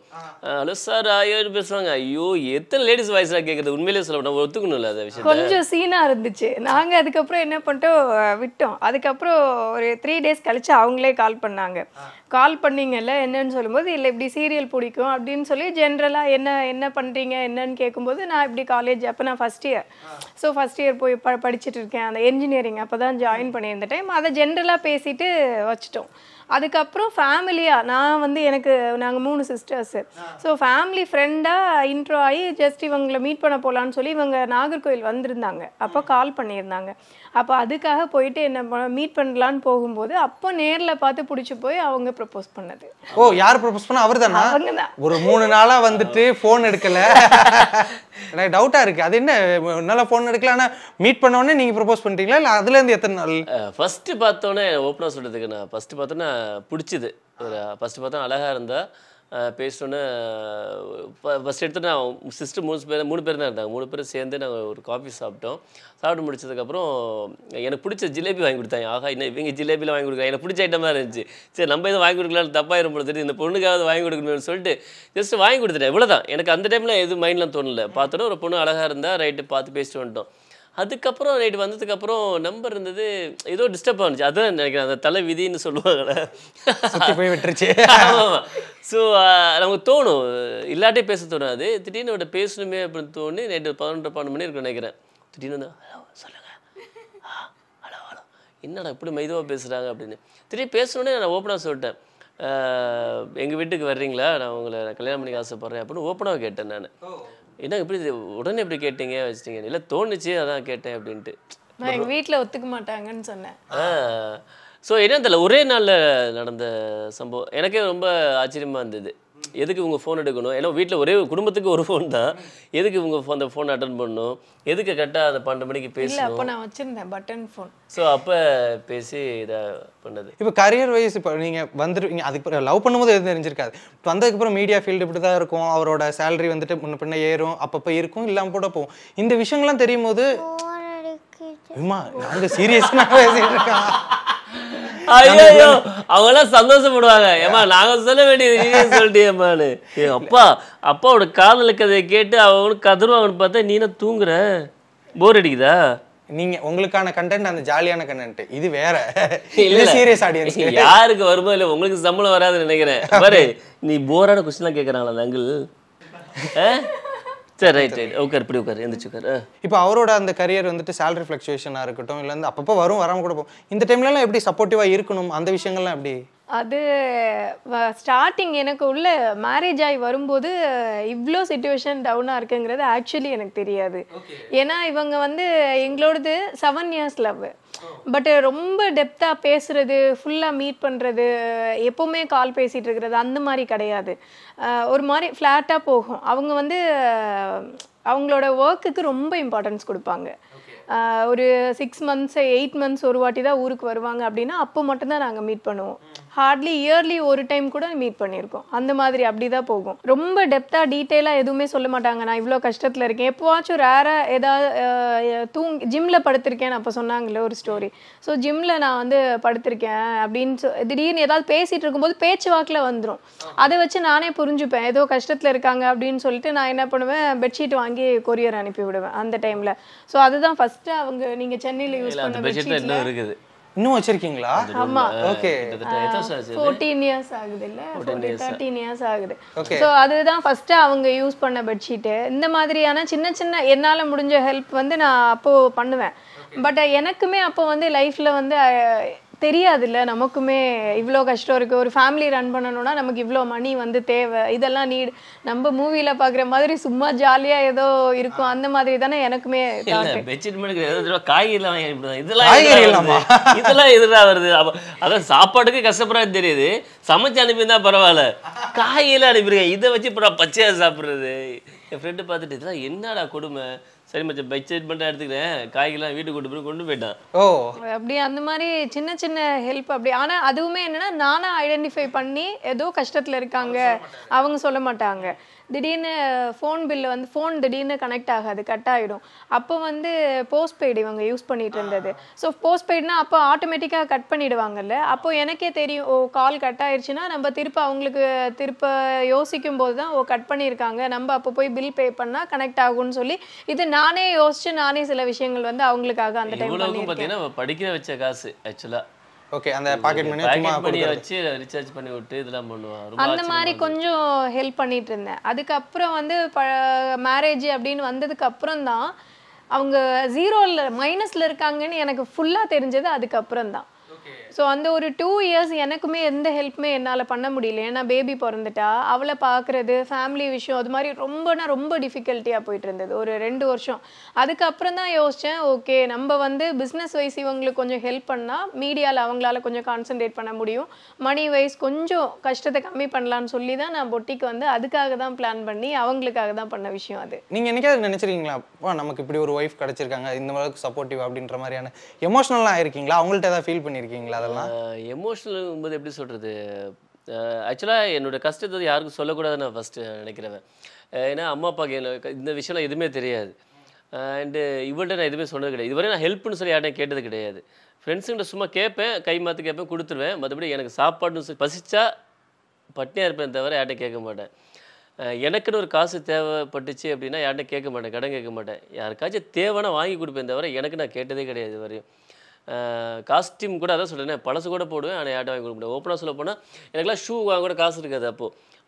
ஹலோ சார் ஐயோ பேசுவாங்க. ஐயோ எத்தனை லேடிஸ் வாய்ஸாக கேட்குறது. உண்மையிலேயே சொல்ல நம்ம ஒத்துக்கணும்ல அந்த விஷயம். கொஞ்சம் சீனாக இருந்துச்சு. நாங்கள் அதுக்கப்புறம் என்ன பண்ணிட்டோம் விட்டோம். அதுக்கப்புறம் ஒரு 3 டேஸ் கழிச்சு அவங்களே கால் பண்ணாங்க. கால் பண்ணிங்கல்ல என்னன்னு சொல்லும்போது, இல்லை இப்படி சீரியல் பிடிக்கும் அப்படின்னு சொல்லி ஜென்ரலாக என்ன பண்ணுறீங்க என்னன்னு கேட்கும்போது, நான் இப்படி காலேஜ் அப்போ நான் first year. So first year போய் படிச்சுட்டு இருக்கேன். அந்த என்ஜினியரிங் அப்போ தான் ஜாயின் பண்ணியிருந்த டைம். அதை ஜென்ரலாக பேசிட்டு வச்சிட்டோம். அதுக்கப்புறம் ஃபேமிலியாக நான் வந்து நாங்கள் 3 சிஸ்டர்ஸு. ஸோ ஃபேமிலி ஃப்ரெண்டாக இன்ட்ரோ ஆகி ஜஸ்ட் இவங்களை மீட் பண்ண போகலான்னு சொல்லி இவங்க நாகர்கோவில் வந்திருந்தாங்க. அப்போ கால் பண்ணியிருந்தாங்க. அப்போ அதுக்காக போயிட்டு என்ன மீட் பண்ணலான்னு போகும்போது அப்போ நேரில் பார்த்து பிடிச்சி போய் அவங்க ப்ரப்போஸ் பண்ணது. ஓ, யார் ப்ரப்போஸ் பண்ண? அவர் தானா? அவங்க தான். ஒரு 3 நாளா வந்துட்டு ஃபோன் எடுக்கல, எனக்கு டவுட்டா இருக்கு. அது என்ன நல்லா ஃபோன் எடுக்கல, ஆனால் மீட் பண்ண உடனே நீங்க ப்ரப்போஸ் பண்ணிட்டீங்களா இல்லை அதுலேருந்து எத்தனை நாள்? ஃபர்ஸ்ட் பார்த்தோன்னே ஓப்பனாக சொல்கிறதுக்கு நான் ஃபர்ஸ்ட் பார்த்தோன்னே பிடிச்சிது. ஃபர்ஸ்ட் பார்த்தோன்னா அழகாக இருந்தா பேசினோன்னே ஃபஸ்ட் எடுத்து நான் சிஸ்டர் 3 பேர் தான் இருந்தாங்க. 3 பேர் சேர்ந்து நாங்கள் ஒரு காஃபி சாப்பிட்டோம். சாப்பிட்டு முடிச்சதுக்கப்புறம் எனக்கு பிடிச்ச ஜிலேபி வாங்கி கொடுத்தாங்க. ஆகா, இன்னும் இவங்க ஜிலேபியில் வாங்கி கொடுக்க எனக்கு பிடிச்ச ஐட்டமாக இருந்துச்சு. சரி நம்ம எதுவும் வாங்கி கொடுக்கலான்னு தப்பாயிரும் பொழுது இந்த பொண்ணுக்காவது வாங்கி கொடுக்கணும்னு சொல்லிட்டு ஜஸ்ட் வாங்கி கொடுத்துட்டேன். இவ்வளோதான். எனக்கு அந்த டைமில் எதுவும் மைண்ட்லாம் தோணலை. பார்த்தோன்னா ஒரு பொண்ணு அழகாக இருந்தால் ரைட்டு பார்த்து பேசிட்டு வந்துட்டோம். அதுக்கப்புறம் ரைட்டு வந்ததுக்கப்புறம் நம்பர் இருந்தது, ஏதோ டிஸ்டர்ப் ஆனிச்சு. அதுதான் நினைக்கிறேன், அந்த தலை விதின்னு சொல்லுவாங்கள்ல, போய் விட்டுருச்சு. ஆமாம். ஸோ நமக்கு தோணும், இல்லாட்டே பேச தோணாது. திடீர்னு அவட்ட பேசணுமே அப்படின்னு தோணி நைட்டு 11-12 மணி இருக்குன்னு நினைக்கிறேன். திடீர்னு வந்து ஹலோ சொல்லுங்கள், ஹலோ ஹலோ என்னடா இப்படி மெதுவாக பேசுகிறாங்க அப்படின்னு. திடீர்னு பேசணுன்னே நான் ஓப்பனாக சொல்லிட்டேன், எங்கள் வீட்டுக்கு வர்றீங்களா, நான் உங்களை கல்யாணம் பண்ணிக்க ஆசைப்பட்றேன் அப்படின்னு ஓப்பனாக கேட்டேன். நான் என்ன இப்படி உடனே எப்படி கேட்டீங்க வச்சிட்டீங்க? இல்லை தோணுச்சு அதான் கேட்டேன் அப்படின்ட்டு. நான் எங்கள் வீட்டில் ஒத்துக்க மாட்டாங்கன்னு சொன்னேன். ஸோ என்ன தெரியல, ஒரே நாளில் நடந்த சம்பவம் எனக்கே ரொம்ப ஆச்சரியமாக இருந்தது. எதுக்கு இவங்க ஃபோன் எடுக்கணும்? ஏன்னா வீட்டில் ஒரே குடும்பத்துக்கு ஒரு ஃபோன் தான், எதுக்கு இவங்க அந்த ஃபோன் அட்டன் பண்ணணும்? எதுக்கு கரெக்டாக அந்த 12 மணிக்கு பேசணும்? அப்போ நான் வச்சுருந்தேன் பட்டன் ஃபோன். ஸோ அப்போ பேசி இதை பண்ணது. இப்போ கரியர் வைஸ் இப்போ நீங்கள் வந்துருவீங்க, அதுக்கு லவ் பண்ணும்போது எதுவும் தெரிஞ்சிருக்காது. இப்போ வந்ததுக்கப்புறம் மீடியா ஃபீல்டு இப்படி தான் இருக்கும், அவரோட சேலரி வந்துட்டு முன்ன பின்ன ஏறும், அப்பப்போ இருக்கும், இல்லாமல் கூட போகும். இந்த விஷயங்கள்லாம் தெரியும் போது நாங்கள் சீரியஸ்னாக பேசிட்டு இருக்கோம். ஐயோ, அவங்களாம் சந்தோஷப்படுவாங்க. ஏமா நாங்க சொல்ல வேண்டியது சொல்லிட்டேம்மான்னு. அப்பாவோட காதல் கதையை கேட்டு அவனுக்கு கதருவாங்கன்னு பார்த்தா நீனா தூங்குற, போர் அடிக்குதா? நீங்க உங்களுக்கான கண்டென்ட் அந்த ஜாலியான கண்டென்ட், இது வேற. இல்ல சீரியஸ் ஆடியன்ஸ் யாருக்கு வருமோ இல்லை, உங்களுக்கு சம்பளம் வராதுன்னு நினைக்கிறேன். பாரு, நீ போரான கொஸ்டின்லாம் கேட்கறாங்களா அந்த அங்கிள்? சரி ரைட் உட்கார், இப்படி உட்கார், எந்திரிச்சு உட்கார். இப்போ அவரோட அந்த கரியர் வந்துட்டு சேலரி ஃப்ளக்சுவேஷனாக இருக்கட்டும், இல்லை வந்து அப்பப்போ வரும் வராமல் கூட போகும். இந்த டைம்லலாம் எப்படி சப்போர்ட்டிவாக இருக்கணும், அந்த விஷயங்கள்லாம் எப்படி? அது ஸ்டார்டிங் எனக்கு உள்ள மேரேஜ் ஆகி வரும்போது இவ்வளோ சிச்சுவேஷன் டவுனாக இருக்குங்கிறது ஆக்சுவலி எனக்கு தெரியாது. ஏன்னா இவங்க வந்து எங்களோடது 7 years லவ். பட் ரொம்ப டெப்த்தாக பேசுறது, ஃபுல்லாக மீட் பண்ணுறது, எப்போவுமே கால் பேசிகிட்டு இருக்கிறது அந்த மாதிரி கிடையாது. ஒரு மாதிரி ஃப்ளாட்டாக போகும். அவங்க வந்து அவங்களோட ஒர்க்குக்கு ரொம்ப இம்பார்ட்டன்ஸ் கொடுப்பாங்க. ஒரு 6 months 8 months ஒரு வாட்டி தான் ஊருக்கு வருவாங்க அப்படின்னா அப்போ மட்டும்தான் நாங்கள் மீட் பண்ணுவோம். ஹார்ட்லி இயர்லி ஒரு டைம் கூட மீட் பண்ணியிருக்கோம். அந்த மாதிரி அப்படி தான் போகும். ரொம்ப டெப்த்தாக டீட்டெயிலாக எதுவுமே சொல்ல மாட்டாங்க. நான் இவ்வளோ கஷ்டத்தில் இருக்கேன், எப்போவாச்சும் ரேராக ஏதாவது ஜிம்மில் படுத்திருக்கேன் அப்போ சொன்னாங்களே ஒரு ஸ்டோரி. ஸோ ஜிம்மில் நான் வந்து படுத்திருக்கேன் அப்படின்னு திடீர்னு ஏதாவது பேசிகிட்டு இருக்கும்போது பேச்சு வாக்கில் வந்துடும். அதை வச்சு நானே புரிஞ்சுப்பேன் ஏதோ கஷ்டத்தில் இருக்காங்க அப்படின்னு சொல்லிட்டு நான் என்ன பண்ணுவேன், பெட்ஷீட் வாங்கி கொரியர் அனுப்பி விடுவேன் அந்த டைமில். ஸோ அதுதான் ஃபஸ்ட்டு அவங்க நீங்கள் சென்னையில் யூஸ் பண்ண பெட்ஷீட் இருக்குது. இன்னும் வச்சிருக்கீங்களா? ஆமா, ஓகே. 14 years ஆகுது இல்ல, 13 years ஆகுது. ஸோ அதுதான் ஃபர்ஸ்ட் அவங்க யூஸ் பண்ண பெட்ஷீட்டு. இந்த மாதிரியான சின்ன சின்ன என்னால் முடிஞ்ச ஹெல்ப் வந்து நான் அப்போ பண்ணுவேன். பட் எனக்குமே அப்போ வந்து லைஃப்ல வந்து தெரியாதுல்ல, நமக்குமே இவ்வளோ கஷ்டம் இருக்குது, ஒரு ஃபேமிலி ரன் பண்ணணும்னா நமக்கு இவ்வளோ மணி வந்து தேவை, இதெல்லாம் நீட். நம்ம மூவியில் பார்க்குற மாதிரி சும்மா ஜாலியாக ஏதோ இருக்கும் அந்த மாதிரி தானே எனக்குமே. காய்கறிலாம் இதெல்லாம் எதிராக வருது. அதான் சாப்பாட்டுக்கு கஷ்டப்படுறது தெரியுது, சமைச்சு அனுப்பியிருந்தா பரவாயில்ல, காய்கறிலாம் அனுப்பிடுங்க, இதை வச்சு இப்போ பச்சையாக சாப்பிட்றது. என் ஃப்ரெண்டு பார்த்துட்டு இதெல்லாம் என்னடா கொடுமை, சரி மச்சான் பெட்ஷீட் மட்டும் எடுத்துக்கிறேன், காய்கறிலாம் வீட்டுக்கு கொண்டு போயிட்டான். ஓ அப்படி அந்த மாதிரி சின்ன சின்ன ஹெல்ப் அப்படி. ஆனால் அதுவுமே என்னன்னா நானா ஐடென்டிஃபை பண்ணி ஏதோ கஷ்டத்தில் இருக்காங்க அவங்க சொல்ல மாட்டாங்க. திடீர்னு ஃபோன் பில்லு வந்து ஃபோன் திடீர்னு கனெக்ட் ஆகாது, கட் ஆகிடும். அப்போ வந்து போஸ்ட்பெய்டு இவங்க யூஸ் பண்ணிட்டு இருந்தது. ஸோ போஸ்ட்பெய்ட்னா அப்போ ஆட்டோமேட்டிக்காக கட் பண்ணிடுவாங்கல்ல. அப்போ எனக்கே தெரியும், ஓ கால் கட் ஆயிடுச்சுன்னா நம்ம திருப்ப யோசிக்கும் போது தான் ஓ கட் பண்ணியிருக்காங்க, நம்ம அப்போ போய் பில் பே பண்ணால் கனெக்ட் ஆகும்னு சொல்லி இது நானே யோசிச்சு நானே சில விஷயங்கள் வந்து அவங்களுக்காக அந்த டைம் பார்த்தீங்கன்னா படிக்க வச்ச காசு ஆக்சுவலாக. ஓகே, அந்த பாக்கெட் மணி வச்சு ரீசார்ஜ் பண்ணி விட்டு இதெல்லாம் பண்ணுவாங்க. அந்த மாதிரி கொஞ்சம் ஹெல்ப் பண்ணிட்டு இருந்தேன். அதுக்கப்புறம் வந்து மேரேஜ் அப்படின்னு வந்ததுக்கு அப்புறம் தான் அவங்க 0 மைனஸ்ல இருக்காங்கன்னு எனக்கு ஃபுல்லா தெரிஞ்சது அதுக்கப்புறம் தான். ஸோ அந்த ஒரு 2 இயர்ஸ் எனக்குமே எந்த ஹெல்ப்புமே என்னால் பண்ண முடியல. ஏன்னா பேபி பிறந்துட்டா அவளை பார்க்குறது, ஃபேமிலி விஷயம், அது மாதிரி ரொம்ப டிஃபிகல்ட்டியாக போயிட்டு இருந்தது ஒரு 2 வருஷம். அதுக்கப்புறம் தான் யோசித்தேன், ஓகே நம்ம வந்து பிஸ்னஸ் வைஸ் இவங்களுக்கு கொஞ்சம் ஹெல்ப் பண்ணால் மீடியாவில் அவங்களால கொஞ்சம் கான்சென்ட்ரேட் பண்ண முடியும், மணி வைஸ் கொஞ்சம் கஷ்டத்தை கம்மி பண்ணலான்னு சொல்லி தான் நான் பொட்டிக்கு வந்து அதுக்காக தான் பிளான் பண்ணி அவங்களுக்காக தான் பண்ண விஷயம் அது. நீங்கள் என்னைக்காவது நினச்சிருக்கீங்களா, நமக்கு இப்படி ஒரு ஒய்ஃப் கிடச்சிருக்காங்க, இந்த அளவுக்கு சப்போர்ட்டிவ் அப்படின்ற மாதிரியான எமோஷனலாக ஆயிருக்கீங்களா? அவங்கள்ட்ட ஏதாவது ஃபீல் பண்ணியிருக்கீங்களா? அதெல்லாம் எமோஷனல் போது எப்படி சொல்கிறது, ஆக்சுவலாக என்னோட கஷ்டத்தை யாருக்கும் சொல்லக்கூடாதுன்னு நான் ஃபஸ்ட்டு நினைக்கிறேன். ஏன்னா அம்மா அப்பாவுக்கு இந்த விஷயம்லாம் எதுவுமே தெரியாது. அண்டு இவள்கிட்ட நான் எதுவுமே சொன்னது கிடையாது. இதுவரை நான் ஹெல்ப்னு சொல்லி யார்ட்டையும் கேட்டது கிடையாது. ஃப்ரெண்ட்ஸுங்கிட்ட சும்மா கேட்பேன், கை மாற்றி கேட்பேன், கொடுத்துருவேன். மற்றபடி எனக்கு சாப்பாடுன்னு பசிச்சா பட்டினியாக இருப்பேன் தவிர யார்ட்டையும் கேட்க மாட்டேன். எனக்குன்னு ஒரு காசு தேவைப்பட்டுச்சு அப்படின்னா யார்கிட்ட கேட்க மாட்டேன், கடன் கேட்க மாட்டேன். யாருக்காச்சும் தேவைன்னா வாங்கி கொடுப்பேன் தவிர எனக்கு நான் கேட்டதே கிடையாது இது வரையும். காஸ்டியூம் கூட அதான் சொல்கிறேன், பழசு கூட போடுவேன், ஆனால் யார்ட்ட வாங்கி கொடுக்க முடியாது. ஓப்பனாக சொல்ல போனால் எனக்குலாம் ஷூ வாங்க கூட காசு இருக்காது.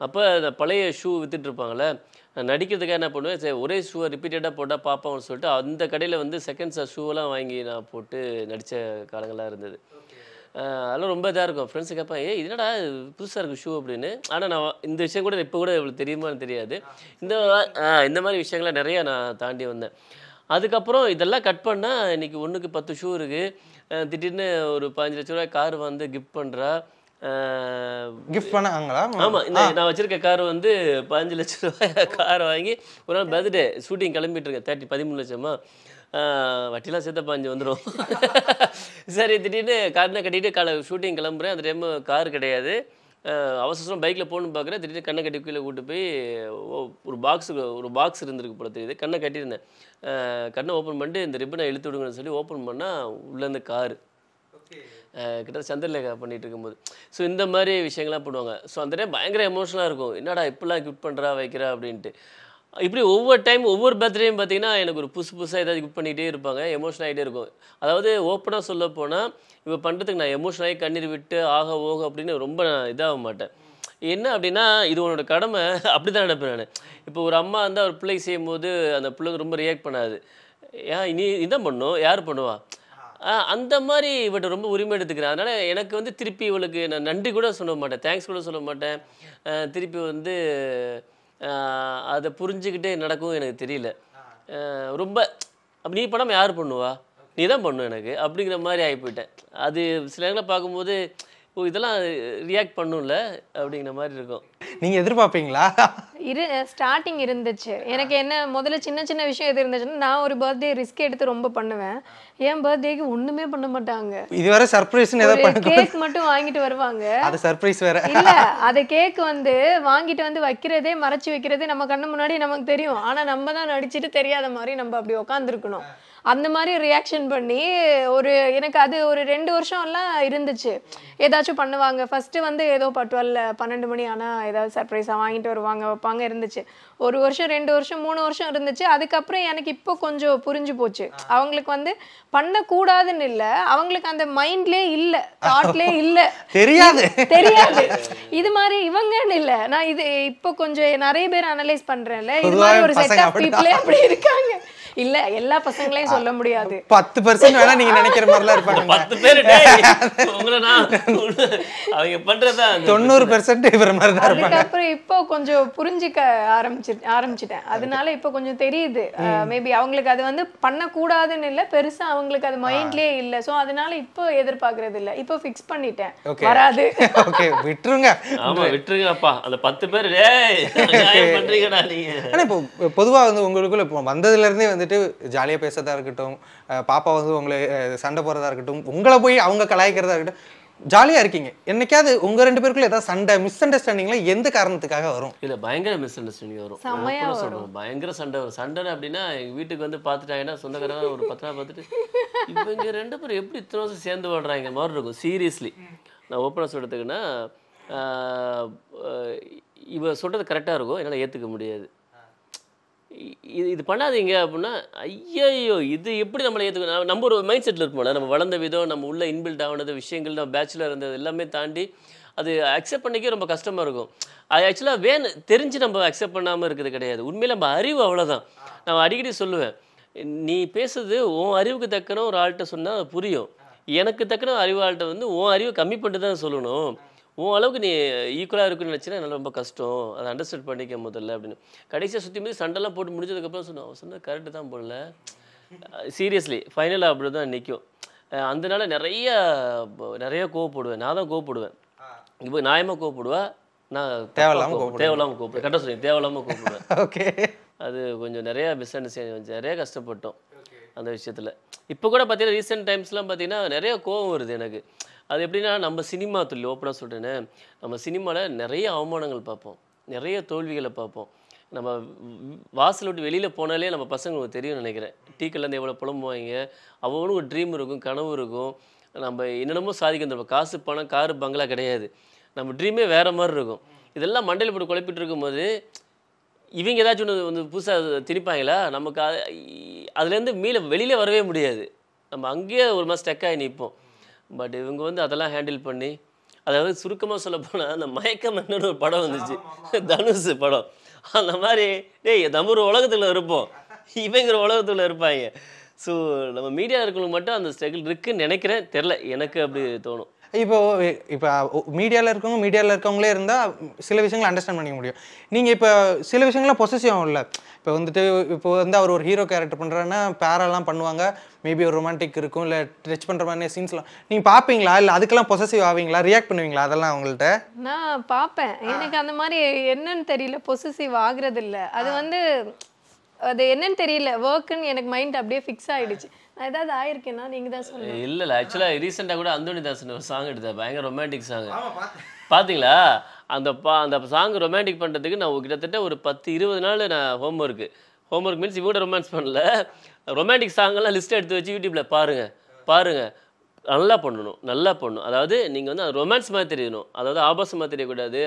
அப்போ அந்த பழைய ஷூ விற்றுட்டு இருப்பாங்களே, நான் நடிக்கிறதுக்காக என்ன பண்ணுவேன், சரி ஒரே ஷூவை ரிப்பீட்டடாக போட்டால் பார்ப்பான்னு சொல்லிட்டு அந்த கடையில் வந்து செகண்ட்ஸ் ஷூவெல்லாம் வாங்கி நான் போட்டு நடித்த காலங்கள்லாம் இருந்தது. அதெல்லாம் ரொம்ப இதாக இருக்கும். ஃப்ரெண்ட்ஸு கேட்பேன், என்னடா புதுசாக இருக்குது ஷூ அப்படின்னு. ஆனால் நான் இந்த விஷயம் கூட இப்போ கூட இவ்வளோ தெரியுமான்னு தெரியாது. இந்த மாதிரி விஷயங்களை நிறையா நான் தாண்டி வந்தேன். அதுக்கப்புறம் இதெல்லாம் கட் பண்ணால் இன்றைக்கி 1க்கு 10 ஷூ இருக்குது. திடீர்னு ஒரு 15 லட்ச ரூபாய் கார் வந்து கிஃப்ட் பண்ணுறா. கிஃப்ட் பண்ணாங்களா? ஆமாம், இந்த நான் வச்சுருக்க கார் வந்து 15 லட்ச ரூபாய் கார் வாங்கி ஒரு நாள் பர்த்டே ஷூட்டிங் கிளம்பிட்டு இருக்கேன். 13 லட்சமா வட்டிலாம் சேர்த்த 15 வந்துடும். சரி, திடீர்னு கார்னா கட்டிட்டு ஷூட்டிங் கிளம்புறேன். அந்த டைம் கார் கிடையாது. அவசரம் பைக்கில் போகணுன்னு பார்க்குறேன். திடீர்னு கண்ணை கட்டி கீழே கூட்டு போய் ஒரு பாக்ஸ் இருந்திருக்கு போல தெரியுது. கண்ணை கட்டியிருந்தேன். கண்ணை ஓப்பன் பண்ணிட்டு இந்த ரிப்பனை இழுத்து விடுங்கன்னு சொல்லி ஓப்பன் பண்ணால் உள்ளேருந்து காரு. கிட்டத்தட்ட சந்திரலேகா பண்ணிகிட்டு இருக்கும்போது. ஸோ இந்த மாதிரி விஷயங்கள்லாம் பண்ணுவாங்க. ஸோ அந்த டைம் பயங்கர எமோஷனலாக இருக்கும். என்னடா இப்படிலாம் கிஃப்ட் பண்ணுறா வைக்கிறா அப்படின்ட்டு. இப்படி ஒவ்வொரு பர்த்டேயும் பார்த்தீங்கன்னா எனக்கு ஒரு புதுசாக ஏதாவது கிஃப்ட் பண்ணிகிட்டே இருப்பாங்க. எமோஷன் ஆகிட்டே இருக்கும். அதாவது ஓப்பனாக சொல்ல போனால் இப்போ பண்ணுறதுக்கு நான் எமோஷனாகி கண்ணீர் விட்டு ஆக ஓக அப்படின்னு ரொம்ப இதாக மாட்டேன். என்ன அப்படின்னா இது உன்னோட கடமை அப்படி தான் நினைப்பேன் நான். இப்போ ஒரு அம்மா வந்து ஒரு பிள்ளைக்கு செய்யும்போது அந்த பிள்ளைக்கு ரொம்ப ரியாக்ட் பண்ணாது. நீ இதான் பண்ணும், யார் பண்ணுவா, அந்த மாதிரி இவட்ட ரொம்ப உரிமை எடுத்துக்கிறேன். அதனால் எனக்கு வந்து திருப்பி இவளுக்கு நான் நன்றி கூட சொல்ல மாட்டேன், தேங்க்ஸ் கூட சொல்ல மாட்டேன். திருப்பி வந்து அதை புரிஞ்சுக்கிட்டே நடக்கும் எனக்கு தெரியல. ரொம்ப அப்படி நீ பண்ணாமல் யார் பண்ணுவா, நீ தான் பண்ணும் எனக்கு அப்படிங்கிற மாதிரி ஆகி போயிட்டேன். அது சில நேரங்களில் பார்க்கும்போது இதெல்லாம் ரியாக்ட் பண்ணும்ல அப்படிங்கிற மாதிரி இருக்கும். நீங்கள் எதிர்பார்ப்பீங்களா? ஸ்டார்டிங் இருந்துச்சு. எனக்கு என்ன முதல்ல சின்ன விஷயம் எது இருந்துச்சுன்னா, நான் ஒரு பர்த்டே ரிஸ்க் எடுத்து ரொம்ப பண்ணுவேன். என் பர்த்டேக்கு ஒண்ணுமே பண்ண மாட்டாங்க. இதுவரை சர்ப்ரைஸ்னு ஏதாவது பண்ணுங்க, கேக் மட்டும் வாங்கிட்டு வருவாங்க. அது சர்ப்ரைஸ் வேற இல்ல, அது கேக் வந்து வாங்கிட்டு வந்து வைக்கிறதே மறைச்சு வைக்கிறதே நம்ம கண்ணு முன்னாடி நமக்கு தெரியும். ஆனா நம்ம தான் நடிச்சிட்டு தெரியாத மாதிரி நம்ம அப்படி உட்காந்துருக்கணும். அந்த மாதிரி ரியாக்ஷன் பண்ணி எனக்கு அது ஒரு 2 வருஷம் எல்லாம் இருந்துச்சு. ஏதாச்சும் பண்ணுவாங்க. ஃபர்ஸ்ட் வந்து ஏதோ 12 மணி ஆனா ஏதாவது சர்ப்ரைஸா வாங்கிட்டு வருவாங்க, வைப்பாங்க இருந்துச்சு. 1 வருஷம் 2 வருஷம் 3 வருஷம் இருந்துச்சு. அதுக்கப்புறம் எனக்கு இப்போ கொஞ்சம் புரிஞ்சு போச்சு. அவங்களுக்கு வந்து பண்ணக்கூடாதுன்னு இல்லை, அவங்களுக்கு அந்த மைண்ட்லே இல்லை, தாட்லே இல்லை, தெரியாது. இது மாதிரி இவங்கன்னு இல்லை. நான் இது இப்போ கொஞ்சம் நிறைய பேர் அனலைஸ் பண்றேன்ல, இது மாதிரி ஒரு செட் ஆஃப் பீப்புளே அப்படி இருக்காங்க. இல்ல எல்லா பசங்களையும் சொல்ல முடியாது. 10% வேணா நீங்க நினைக்கிற மாதிரிலாம் இருப்பாங்க. 10 பேர் உங்களை நான் அவங்க பண்றதா 90% இவர மாதிரி தான் இருப்பாங்க. அதுக்கப்புறம் இப்போ கொஞ்சம் புரிஞ்சுக்க ஆரம்பிச்சிட்டேன். அதனால இப்போ கொஞ்சம் தெரியுது. மேபி அவங்களுக்கு அது வந்து பண்ணக்கூடாதுன்னு இல்லை, பெருசா அவங்களுக்கு அது மைண்ட்லயே இல்லை. ஸோ அதனால இப்போ எதிர்பார்க்கறது இல்லை, இப்போ ஃபிக்ஸ் பண்ணிட்டேன், வராது. ஓகே, விட்டுருங்க. ஆமா விட்டுருங்கப்பா. அந்த 10 பேர் பண்றீங்கடா நீங்க. ஆனா இப்போ பொதுவா வந்து உங்களுக்குள்ள இப்போ வந்ததுல இருந்தே வந்து ஜாலியா பேசறதா இருக்கட்டும், பாப்பா வந்து உங்களை சண்டை போறதா இருக்கட்டும், உங்களை போய் அவங்க கலாய்க்கிறதா இருக்கட்டும், ஜாலியா இருக்கீங்க. என்னைக்காவது உங்க 2 பேருக்குள்ள ஏதாவது சண்டை, மிஸ் அண்டர்ஸ்டாண்டிங்ல எந்த காரணத்துக்காக வரும்? இல்ல பயங்கர மிஸ் அண்டர்ஸ்டாண்டிங் வரும். சொல்றோம் பயங்கர சண்டை வரும். சண்டை அப்படின்னா எங்க வீட்டுக்கு வந்து பாத்துட்டாங்கன்னா சொந்தக்காரங்க ஒரு 10 நாள் பார்த்துட்டு இவங்க 2 பேரும் எப்படி இத்தனை வருஷம் சேர்ந்து வாழ்றாங்க மாதிரி இருக்கும். சீரியஸ்லி நான் ஓப்பனாக சொல்றதுக்குன்னா இவ சொல்றது கரெக்டா இருக்கும், என்னால் ஏத்துக்க முடியாது. இது பண்ணாதீங்க அப்படின்னா ஐயோ இது எப்படி நம்மளை ஏற்றுக்க, நம்ம ஒரு மைண்ட் செட்டில் இருப்போம்ல, நம்ம வளர்ந்த விதம், நம்ம உள்ள இன்பில்ட் ஆனது விஷயங்கள், நம்ம பேச்சுலர் இருந்தது எல்லாமே தாண்டி அது அக்செப்ட் பண்ணிக்க ரொம்ப கஷ்டமாக இருக்கும். அது ஆக்சுவலாக தெரிஞ்சு நம்ம அக்செப்ட் பண்ணாமல் இருக்கிறது கிடையாது. உண்மையில் நம்ம அறிவு அவ்வளோதான். நான் அடிக்கடி சொல்லுவேன், நீ பேசுறது உன் அறிவுக்கு தக்கன ஒரு ஆள்கிட்ட சொன்னால் புரியும். எனக்கு தக்கன அறிவாள்கிட்ட வந்து உன் அறிவை கம்மி பண்ணிட்டு தான் சொல்லணும். உன் அளவுக்கு நீ ஈக்குவலாக இருக்குன்னு நினச்சினா எனக்கு ரொம்ப கஷ்டம், அதை அண்டர்ஸ்டாண்ட் பண்ணிக்க முதல்ல அப்படின்னு. கடைசியாக சுற்றி மீறி சண்டைலாம் போட்டு முடிஞ்சதுக்கப்புறம் சொன்னோம், அவன் சொன்ன கரெக்டு தான் போடல. சீரியஸ்லி ஃபைனலாக அப்படி தான் நிற்கும். அதனால நிறைய கோவப்படுவேன். நான் தான் கோவப்படுவேன். இப்போ நியாயமாக கோவப்படுவேன், நான் தேவையில்லாமல் கோவப்படுவேன். கரெக்டாக சொல்லுங்க, தேவையில்லாமல் கோவப்படுவேன். ஓகே, அது கொஞ்சம் நிறையா மிஸ் அண்டர்ஸ்டாண்டிங், நிறைய கஷ்டப்பட்டோம் அந்த விஷயத்தில். இப்போ கூட பார்த்தீங்கன்னா ரீசெண்ட் டைம்ஸ்லாம் பார்த்தீங்கன்னா நிறைய கோவம் வருது எனக்கு. அது எப்படின்னா, நம்ம சினிமா தொழில் ஓப்பனாக சொல்கிறேன்னு, நம்ம சினிமாவில் நிறைய அவமானங்கள் பார்ப்போம், நிறைய தோல்விகளை பார்ப்போம். நம்ம வாசல் விட்டு வெளியில் போனாலே நம்ம பசங்களுக்கு தெரியும்னு நினைக்கிறேன். டீக்கல்லேருந்து எவ்வளோ புலம்புவாங்க, அவங்களும் ஒரு ட்ரீம் இருக்கும், கனவு இருக்கும். நம்ம என்னென்னமோ சாதிக்க, நம்ம காசு பணம் காரு பங்களா கிடையாது, நம்ம ட்ரீமே வேறு மாதிரி இருக்கும். இதெல்லாம் மண்டையில் போட்டு குழப்பிட்டு இருக்கும்போது இவங்க ஏதாச்சும் ஒன்று புதுசாக திணிப்பாங்களா, நமக்கு அதுலேருந்து வெளியிலே வரவே முடியாது. நம்ம அங்கேயே ஒரு மாதிரி ஸ்டக் ஆகி நிற்போம். பட் இவங்க வந்து அதெல்லாம் ஹேண்டில் பண்ணி, அதாவது சுருக்கமாக சொல்ல போனால் அந்த மயக்கம் என்னன்னு ஒரு படம் வந்துச்சு, தனுஷ் படம். அந்த மாதிரி நம்ம ஒரு உலகத்தில் இருப்போம், இவங்க ஒரு உலகத்தில் இருப்பாங்க. ஸோ நம்ம மீடியா இருக்கிறவங்க மட்டும் அந்த ஸ்ட்ரகிள் இருக்குன்னு நினைக்கிறேன், தெரில, எனக்கு அப்படி தோணும். இப்போ மீடியாவில் இருக்கவங்களே இருந்தால் சில விஷயங்களை அண்டர்ஸ்டாண்ட் பண்ணிக்க முடியும். நீங்கள் இப்போ சில விஷயங்கள்லாம் பொசசிவ் ஆகும்ல. இப்போ வந்து அவர் ஒரு ஹீரோ கேரக்டர் பண்ணுறாருன்னா பேரெல்லாம் பண்ணுவாங்க, மேபி ஒரு ரொமான்டிக் இருக்கும், இல்லை டச் பண்ணுற மாதிரி சீன்ஸ்லாம் நீங்கள் பார்ப்பீங்களா, இல்லை அதுக்கெல்லாம் பொசசிவ் ஆவீங்களா, ரியாக்ட் பண்ணுவீங்களா அதெல்லாம் அவங்கள்ட்ட? நான் பார்ப்பேன். எனக்கு அந்த மாதிரி என்னன்னு தெரியல, பொசசிவ் ஆகுறது இல்லை. அது வந்து அது என்னன்னு தெரியல, ஒர்க்குன்னு எனக்கு மைண்ட் அப்படியே ஃபிக்ஸ் ஆகிடுச்சு. நான் ஏதாவது ஆயிருக்கேன்னா நீங்கள் தான் சொல்லுங்கள். இல்லை ஆக்சுவலாக ரீசெண்டாக கூட அந்தோனி தாசன் ஒரு சாங் எடுத்தேன், பயங்கர ரொமான்டிக் சாங். பார்த்தீங்களா? அந்த சாங் ரொமான்டிக் பண்ணுறதுக்கு நான் கிட்டத்தட்ட ஒரு 10-20 நாள் நான் ஹோம்ஒர்க் மீன்ஸ் இவங்க ரொமான்ஸ் பண்ணல, ரொமான்டிக் சாங்கெல்லாம் லிஸ்ட் எடுத்து வச்சு யூடியூப்பில் பாருங்கள். நல்லா பண்ணணும். அதாவது நீங்கள் வந்து ரொமான்ஸ் மாதிரி தெரியணும், அதாவது ஆபாசமாக தெரியக்கூடாது,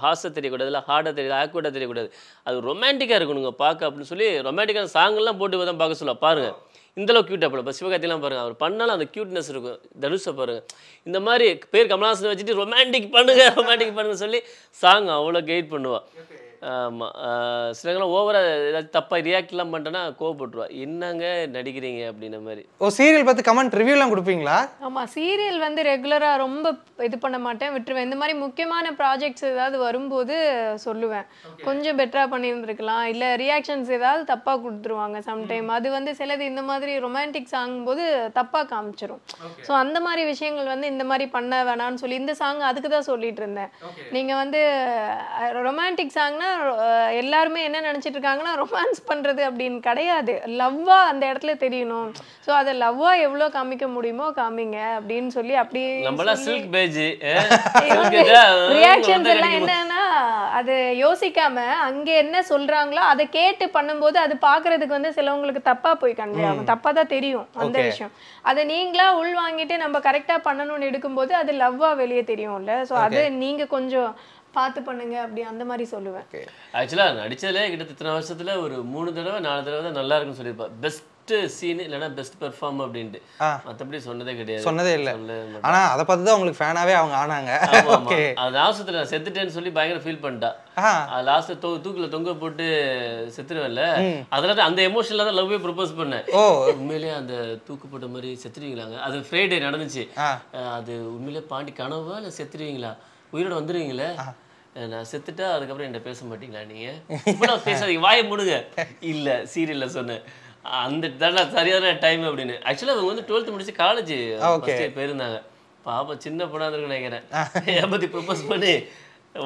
ஹாஸாக தெரியக்கூடாது, இல்லை ஹார்டாக தெரியல, ஆக்வர்டாக தெரியக்கூடாது, அது ரொமான்டிக்காக இருக்கணுங்க பார்க்க அப்படின்னு சொல்லி ரொமான்டிக்கான சாங்கெல்லாம் போட்டு தான் பார்க்க சொல்ல. பாருங்கள், இந்தளவு க்யூட்டாக போல. இப்போ சிவகார்த்திலாம் பாருங்கள், அவர் பண்ணாலும் அந்த க்யூட்னஸ் இருக்கும். தனுஷை பாருங்கள், இந்த மாதிரி பேர் கமலஹாசனை வச்சுட்டு ரொமான்டிக் பண்ணுங்க சொல்லி சாங் அவ்வளோ கைட் பண்ணுவாள். ஆமாம், சிலங்கெல்லாம் ஓவராக ஏதாச்சும் தப்பாக ரியாக்ட்லாம் பண்ணிட்டேன்னா கோவப்பட்டுருவா, என்னங்க நடிக்கிறீங்க அப்படின்ன மாதிரி. சீரியல் பார்த்து கமெண்ட் ரிவ்யூலாம் கொடுப்பீங்களா? ஆமாம், சீரியல் வந்து ரெகுலராக ரொம்ப இது பண்ண மாட்டேன், விட்டுருவேன். இந்த மாதிரி முக்கியமான ப்ராஜெக்ட்ஸ் ஏதாவது வரும்போது சொல்லுவேன், கொஞ்சம் பெட்டராக பண்ணியிருந்துருக்கலாம், இல்லை ரியாக்ஷன்ஸ் ஏதாவது தப்பாக கொடுத்துருவாங்க சம்டைம். அது வந்து சிலது இந்த மாதிரி ரொமான்டிக் சாங் போது தப்பாக காமிச்சிரும். ஸோ அந்த மாதிரி விஷயங்கள் வந்து இந்த மாதிரி பண்ண வேணான்னு சொல்லி இந்த சாங் அதுக்கு தான் சொல்லிட்டு இருந்தேன். நீங்கள் வந்து ரொமான்டிக் சாங்னா எல்லாருமே என்ன நினைச்சிட்டு இருக்காங்கன்னா ரொமான்ஸ் பண்றது அப்படின்னு கிடையாது, லவ்வா அந்த இடத்துல தெரியணும். ஸோ அதை லவ்வா எவ்வளோ காமிக்க முடியுமோ காமிங்க அப்படின்னு சொல்லி அப்படி ரியாக்ஷன்ஸ் எல்லாம் என்னன்னா அது யோசிக்காம அங்கே என்ன சொல்றாங்களோ அதை கேட்டு பண்ணும்போது அது பாக்குறதுக்கு வந்து சிலவங்களுக்கு தப்பா போய் கன்வே ஆகும், தப்பா தான் தெரியும் அந்த விஷயம். அதை நீங்களா உள் வாங்கிட்டு நம்ம கரெக்டா பண்ணணும்னு எடுக்கும்போது அது லவ்வா வெளியே தெரியும்ல. ஸோ அது நீங்க கொஞ்சம் பார்த்து பண்ணுங்க அப்படி அந்த மாதிரி சொல்லுவேன். ஆக்சுவலாக நடிச்சதுல கிட்டத்தட்ட இத்தனை வருஷத்துல ஒரு 3 தடவை 4 தடவை தான் நல்லா இருக்குன்னு சொல்லியிருப்பேன். பெஸ்ட் சீன் இல்லைன்னா பெஸ்ட் பெர்ஃபார்ம் அப்படின்ட்டு, மற்றபடி சொன்னதே இல்லை. ஆனா அதை பார்த்து தான் உங்களுக்கு ஃபேனாவே அவங்க ஆனாங்க. அது லாஸ்ட்ல நான் செத்துட்டேன்னு சொல்லி பயங்கர ஃபீல் பண்ணிட்டா. லாஸ்ட் தூக்குல தொங்க போட்டு செத்துருவேன்ல, அதுல தான் அந்த எமோஷன்ல தான் லவ்வே ப்ரொபோஸ் பண்ணேன். உண்மையிலேயே அந்த தூக்கு போட்ட மாதிரி செத்துருவீங்களாங்க, அது ஃப்ரைடே நடந்துச்சு. அது உண்மையிலேயே பாண்டி கனவா இல்லை செத்துருவீங்களா, உயிரோட வந்துடுவீங்களே, நான் செத்துட்டா அதுக்கப்புறம் என்கிட்ட பேச மாட்டீங்களா, நீங்கள் இப்போ பேசாதீங்க வாயை முடுங்க, இல்லை சீரியலில் சொன்னேன் அந்த சரியான டைம் அப்படின்னு. ஆக்சுவலாக அவங்க வந்து 12th முடிச்சு காலேஜ் போயிருந்தாங்க, பாப்பா சின்ன பொண்ணாக இருக்குன்னு நினைக்கிறேன், என்னை பற்றி ப்ரொபோஸ் பண்ணி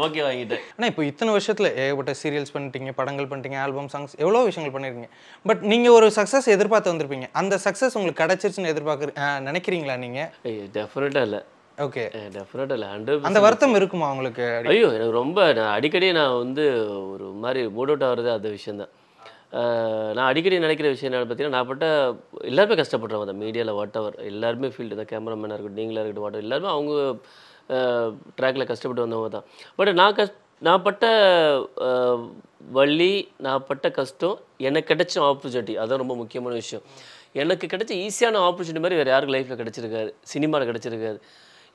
ஓகே வாங்கிட்டேன். ஆனால் இப்போ இத்தனை வருஷத்தில் ஏகப்பட்ட சீரியல்ஸ் பண்ணிட்டீங்க, படங்கள் பண்ணிட்டீங்க, ஆல்பம் சாங்ஸ் எவ்வளோ விஷயங்கள் பண்ணியிருக்கீங்க. பட் நீங்கள் ஒரு சக்ஸஸ் எதிர்பார்த்து வந்திருப்பீங்க, அந்த சக்ஸஸ் உங்களுக்கு கிடைச்சிருச்சுன்னு நினைக்கிறீங்களா நீங்கள்? டெஃபினட்டாக இல்லை. ஓகே, டெஃபினட்டாக இல்லை. 100% அந்த வருத்தம் இருக்குமா உங்களுக்கு? ஐயோ, எனக்கு ரொம்ப அடிக்கடி நான் வந்து ஒரு மாதிரி மூட் அவுட் ஆகிறது அந்த விஷயந்தான். நான் அடிக்கடி நினைக்கிற விஷயம் என்ன பார்த்தீங்கன்னா, நான் எல்லாருமே கஷ்டப்படுறவங்க தான் மீடியாவில், வாட் எவர் எல்லாருமே ஃபீல்டு தான், கேமராமேனாக இருக்கட்டும், நீங்களாக இருக்கட்டும், வாட் எவர் எல்லாருமே அவங்க ட்ராக்கில் கஷ்டப்பட்டு வந்தவங்க தான். பட் நான் பட்ட வலி, நான் பட்ட கஷ்டம், எனக்கு கிடைச்ச ஆப்பர்ச்சுனிட்டி, அதுதான் ரொம்ப முக்கியமான விஷயம். எனக்கு கிடைச்ச ஈஸியான ஆப்பர்ச்சுனிட்டி மாதிரி வேறு யாருக்கு லைஃப்பில் கிடச்சிருக்காது, சினிமாவில் கிடச்சிருக்காது.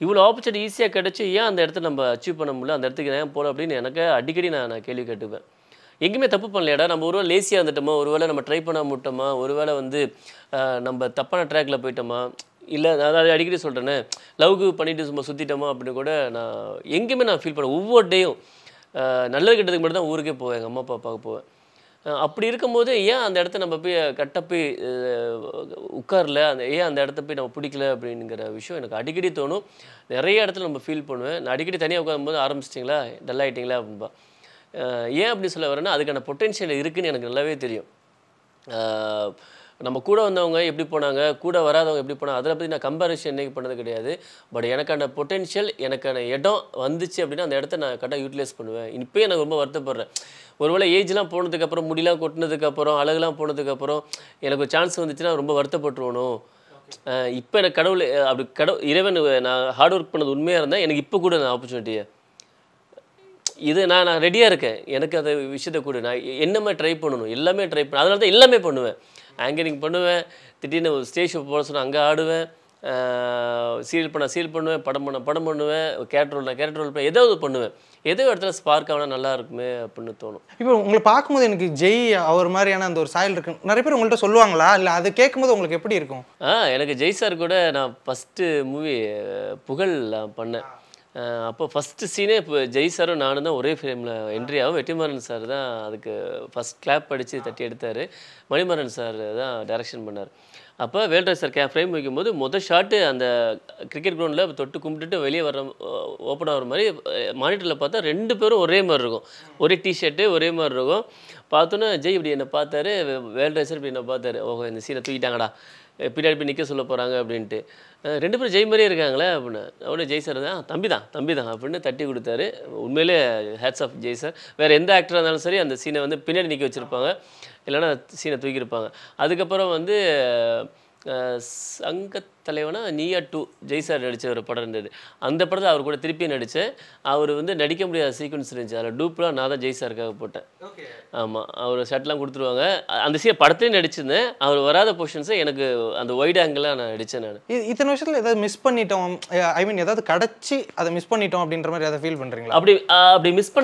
இவ்வளோ ஆப்பர்ச்சுனிட்டி ஈஸியாக கிடச்சி ஏன் அந்த இடத்த நம்ம அச்சீவ் பண்ண முடியல, அந்த இடத்துக்கு ஏன் போகல அப்படின்னு எனக்கு அடிக்கடி நான் கேள்வி கேட்டுப்பேன். எங்கேயுமே தப்பு பண்ணலையாடா, நம்ம ஒருவேளை லேசியாக இருந்துட்டோமா, ஒருவேளை நம்ம ட்ரை பண்ண முட்டோமா, ஒருவேளை வந்து நம்ம தப்பான ட்ராக்கில் போயிட்டோமா, இல்லை நான் அதை அடிக்கடி சொல்கிறேன்னு லவ்க்கு பண்ணிட்டு சும்மா சுற்றிட்டோமா அப்படின்னு கூட நான் எங்கேயுமே நான் ஃபீல் பண்ணேன். ஒவ்வொரு டேயும் நல்லது கெட்டதுக்கு மட்டும் தான் ஊருக்கே போவேன், எங்கள் அம்மா அப்பா பார்க்க போவேன். அப்படி இருக்கும்போது ஏன் அந்த இடத்த நம்ம போய் போய் உட்காரல, ஏன் அந்த இடத்த போய் நம்ம பிடிக்கல அப்படிங்கிற விஷயம் எனக்கு அடிக்கடி தோணும். நிறைய இடத்துல நம்ம ஃபீல் பண்ணுவேன். நான் அடிக்கடி தனியாக உட்காரும்போது ஆரம்பிச்சிட்டிங்களா, டல் ஆகிட்டிங்களா அப்படின்பா. ஏன் அப்படி சொல்ல வரேன்னா அதுக்கான பொட்டென்ஷியல் இருக்குதுன்னு எனக்கு நல்லாவே தெரியும். நம்ம கூட வந்தவங்க எப்படி போனாங்க, கூட வராதவங்க எப்படி போனாங்க, அதை பற்றி நான் கம்பேரிஷன் என்றைக்கு பண்ணது கிடையாது. பட் எனக்கான பொட்டென்ஷியல், எனக்கான இடம் வந்துச்சு அப்படின்னா அந்த இடத்த நான் கரெக்டாக யூட்டிலைஸ் பண்ணுவேன். இப்போயே எனக்கு ரொம்ப வருத்தப்படுறேன். ஒருவேளை ஏஜ்லாம் போனதுக்கப்புறம், முடியெலாம் கொட்டினதுக்கப்புறம், அழகுலாம் போனதுக்கப்புறம் எனக்கு ஒரு சான்ஸ் வந்துச்சுன்னா ரொம்ப வருத்தப்பட்டுருவணும். இப்போ எனக்கு கடவுள் அப்படி இறைவன் நான் ஹார்ட் ஒர்க் பண்ணது உண்மையாக இருந்தால் எனக்கு இப்போ கூட நான் ஆப்பர்ச்சுனிட்டியை இது நான் ரெடியாக இருக்கேன். எனக்கு அந்த விஷயத்தை கூட நான் என்னமே ட்ரை பண்ணணும், எல்லாமே ட்ரை பண்ண, அதனால தான் எல்லாமே பண்ணுவேன். ஆங்கரிங் பண்ணுவேன், திடீர்னு ஒரு ஸ்டேஜ் ஷோ போட சொன்னால் அங்கே ஆடுவேன், சீரியல் பண்ண சீரியல் பண்ணுவேன், படம் பண்ணுவேன், கேரக்டர் ரோல் பண்ண ஏதாவது பண்ணுவேன். ஏதோ இடத்துல ஸ்பார்க் ஆனால் நல்லா இருக்குமே அப்படின்னு தோணும். இப்போ உங்களை பார்க்கும்போது எனக்கு ஜெய் அவர் மாதிரியான அந்த ஒரு சாயல் இருக்கு. நிறைய பேர் உங்கள்கிட்ட சொல்லுவாங்களா, இல்லை அது கேட்கும்போது உங்களுக்கு எப்படி இருக்கும்? எனக்கு ஜெய் சார் கூட நான் ஃபஸ்ட்டு மூவி புகழ் பண்ணேன். அப்போ ஃபஸ்ட்டு சீனே இப்போ ஜெய் சாரும் நானும் தான் ஒரே ஃபிலிமில் என்ட்ரி ஆகும். வெற்றிமாறன் சார் தான் அதுக்கு ஃபஸ்ட் கிளாப் அடித்து தட்டி எடுத்தார். மணிமாறன் சார் தான் டைரக்ஷன் பண்ணார். அப்போ வேல்ராஜ் சார் ஃப்ரேம் வைக்கும்போது மொதல் ஷாட்டு அந்த கிரிக்கெட் கிரவுண்டில் தொட்டு கும்பிட்டுட்டு வெளியே வர ஓப்பன் ஆகிற மாதிரி மானிட்டரில் பார்த்தா 2 பேரும் ஒரே மாதிரி இருக்கும், ஒரே டிஷர்ட்டு ஒரே மாதிரி இருக்கும். பார்த்தோன்னே ஜெய் இப்படி என்னை பார்த்தாரு, வேல்ராஜ் சார் இப்படி என்னை பார்த்தாரு. ஓஹோ இந்த சீனை தூக்கிட்டாங்கடா, பின்னாடி போய் நிற்க சொல்ல போகிறாங்க அப்படின்ட்டு. 2 பேரும் ஜெய் மாதிரியே இருக்காங்களே அப்படின்னு. அவனே ஜெய் சார் தான் தம்பி தான் அப்படின்னு தட்டி கொடுத்தாரு. உண்மையிலே ஹேட்ஸ் ஆஃப் ஜெய் சார். வேறு எந்த ஆக்டராக இருந்தாலும் சரி அந்த சீனை வந்து பின்னாடி நிற்க வச்சுருப்பாங்க, இல்லைன்னா சீனை தூக்கியிருப்பாங்க. அதுக்கப்புறம் வந்து சங்கத்தலைவனா நீயா 2 ஜெய் சார் நடித்த ஒரு படம் இருந்தது. அந்த படத்தில் அவர் கூட திருப்பியும் நடித்தேன். அவர் வந்து நடிக்க முடியாத சீக்வன்ஸ் இருந்துச்சு, அதில் டூப்லாம் நான் தான் ஜெய் சாருக்காக போட்டேன். ஆமாம், அவர் ஷர்ட்லாம் கொடுத்துருவாங்க. அந்த படத்துலேயும் நடிச்சிருந்தேன். அவர் வராத பொசிஷன்ஸை எனக்கு அந்த ஒயிட் ஆங்கிளாக நான் நடித்தேன். நான் இத்தனை வருஷத்தில் ஏதாவது மிஸ் பண்ணிட்டோம், ஐ மீன் ஏதாவது கிடச்சி அதை மிஸ் பண்ணிட்டோம் அப்படின்ற மாதிரி ஏதாவது ஃபீல் பண்ணுறீங்களா? அப்படி மிஸ்